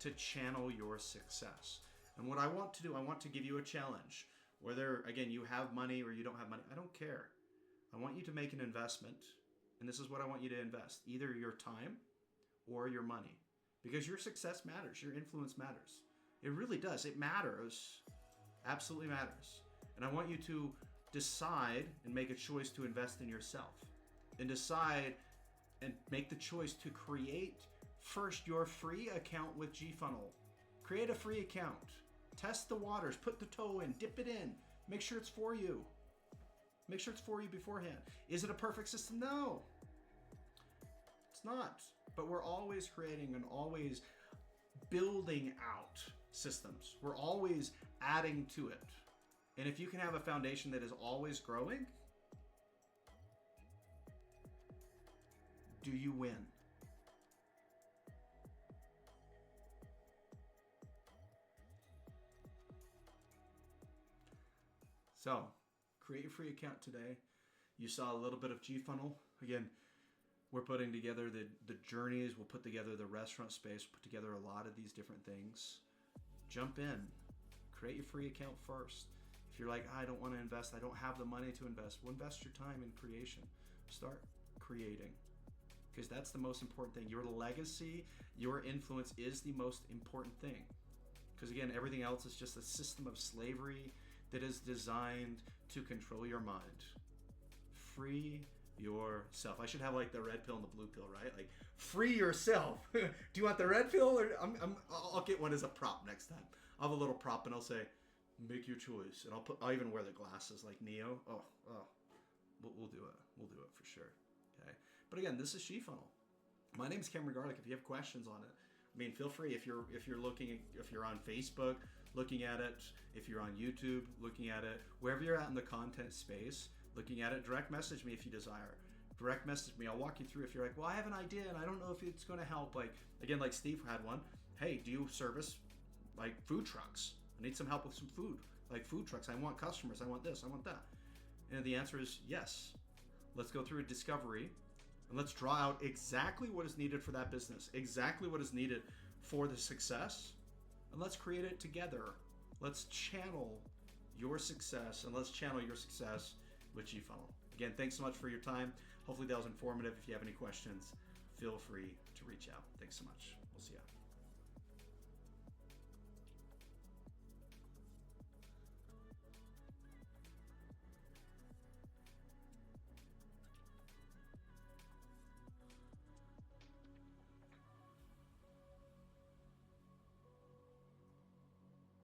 to channel your success. And what I want to do, I want to give you a challenge. Whether, again, you have money or you don't have money, I don't care. I want you to make an investment, and this is what I want you to invest. Either your time or your money. Because your success matters. Your influence matters. It really does. It matters. Absolutely matters. And I want you to decide and make a choice to invest in yourself. And decide and make the choice to create first your free account with GFunnel. Create a free account. Test the waters. Put the toe in. Dip it in. Make sure it's for you. Make sure it's for you beforehand. Is it a perfect system? No. It's not. But we're always creating and always building out systems. We're always adding to it. And if you can have a foundation that is always growing, do you win? So, create your free account today. You saw a little bit of GFunnel. Again, we're putting together the journeys. We'll put together the restaurant space. We'll put together a lot of these different things. Jump in. Create your free account first. If you're like, I don't want to invest, I don't have the money to invest, well, invest your time in creation. Start creating. Because that's the most important thing. Your legacy, your influence is the most important thing. Because again, everything else is just a system of slavery that is designed to control your mind. Free yourself. I should have like the red pill and the blue pill, right? Like, free yourself. Do you want the red pill, or I'll get one as a prop next time. I'll have a little prop and I'll say, make your choice. And I'll even wear the glasses like Neo. Oh, we'll do it. We'll do it for sure. Okay. But again, this is GFunnel. My name's Cameron Garlick. If you have questions on it, I mean, feel free. If you're on Facebook, looking at it, if you're on YouTube, looking at it, wherever you're at in the content space, looking at it, direct message me if you desire. Direct message me. I'll walk you through. If you're like, well, I have an idea and I don't know if it's going to help. Like, again, like Steve had one. Hey, do you service like food trucks? I need some help with some food, like food trucks. I want customers. I want this. I want that. And the answer is yes. Let's go through a discovery, and let's draw out exactly what is needed for that business, exactly what is needed for the success, and let's create it together. Let's channel your success, and let's channel your success with GFunnel. Again, thanks so much for your time. Hopefully that was informative. If you have any questions, feel free to reach out. Thanks so much.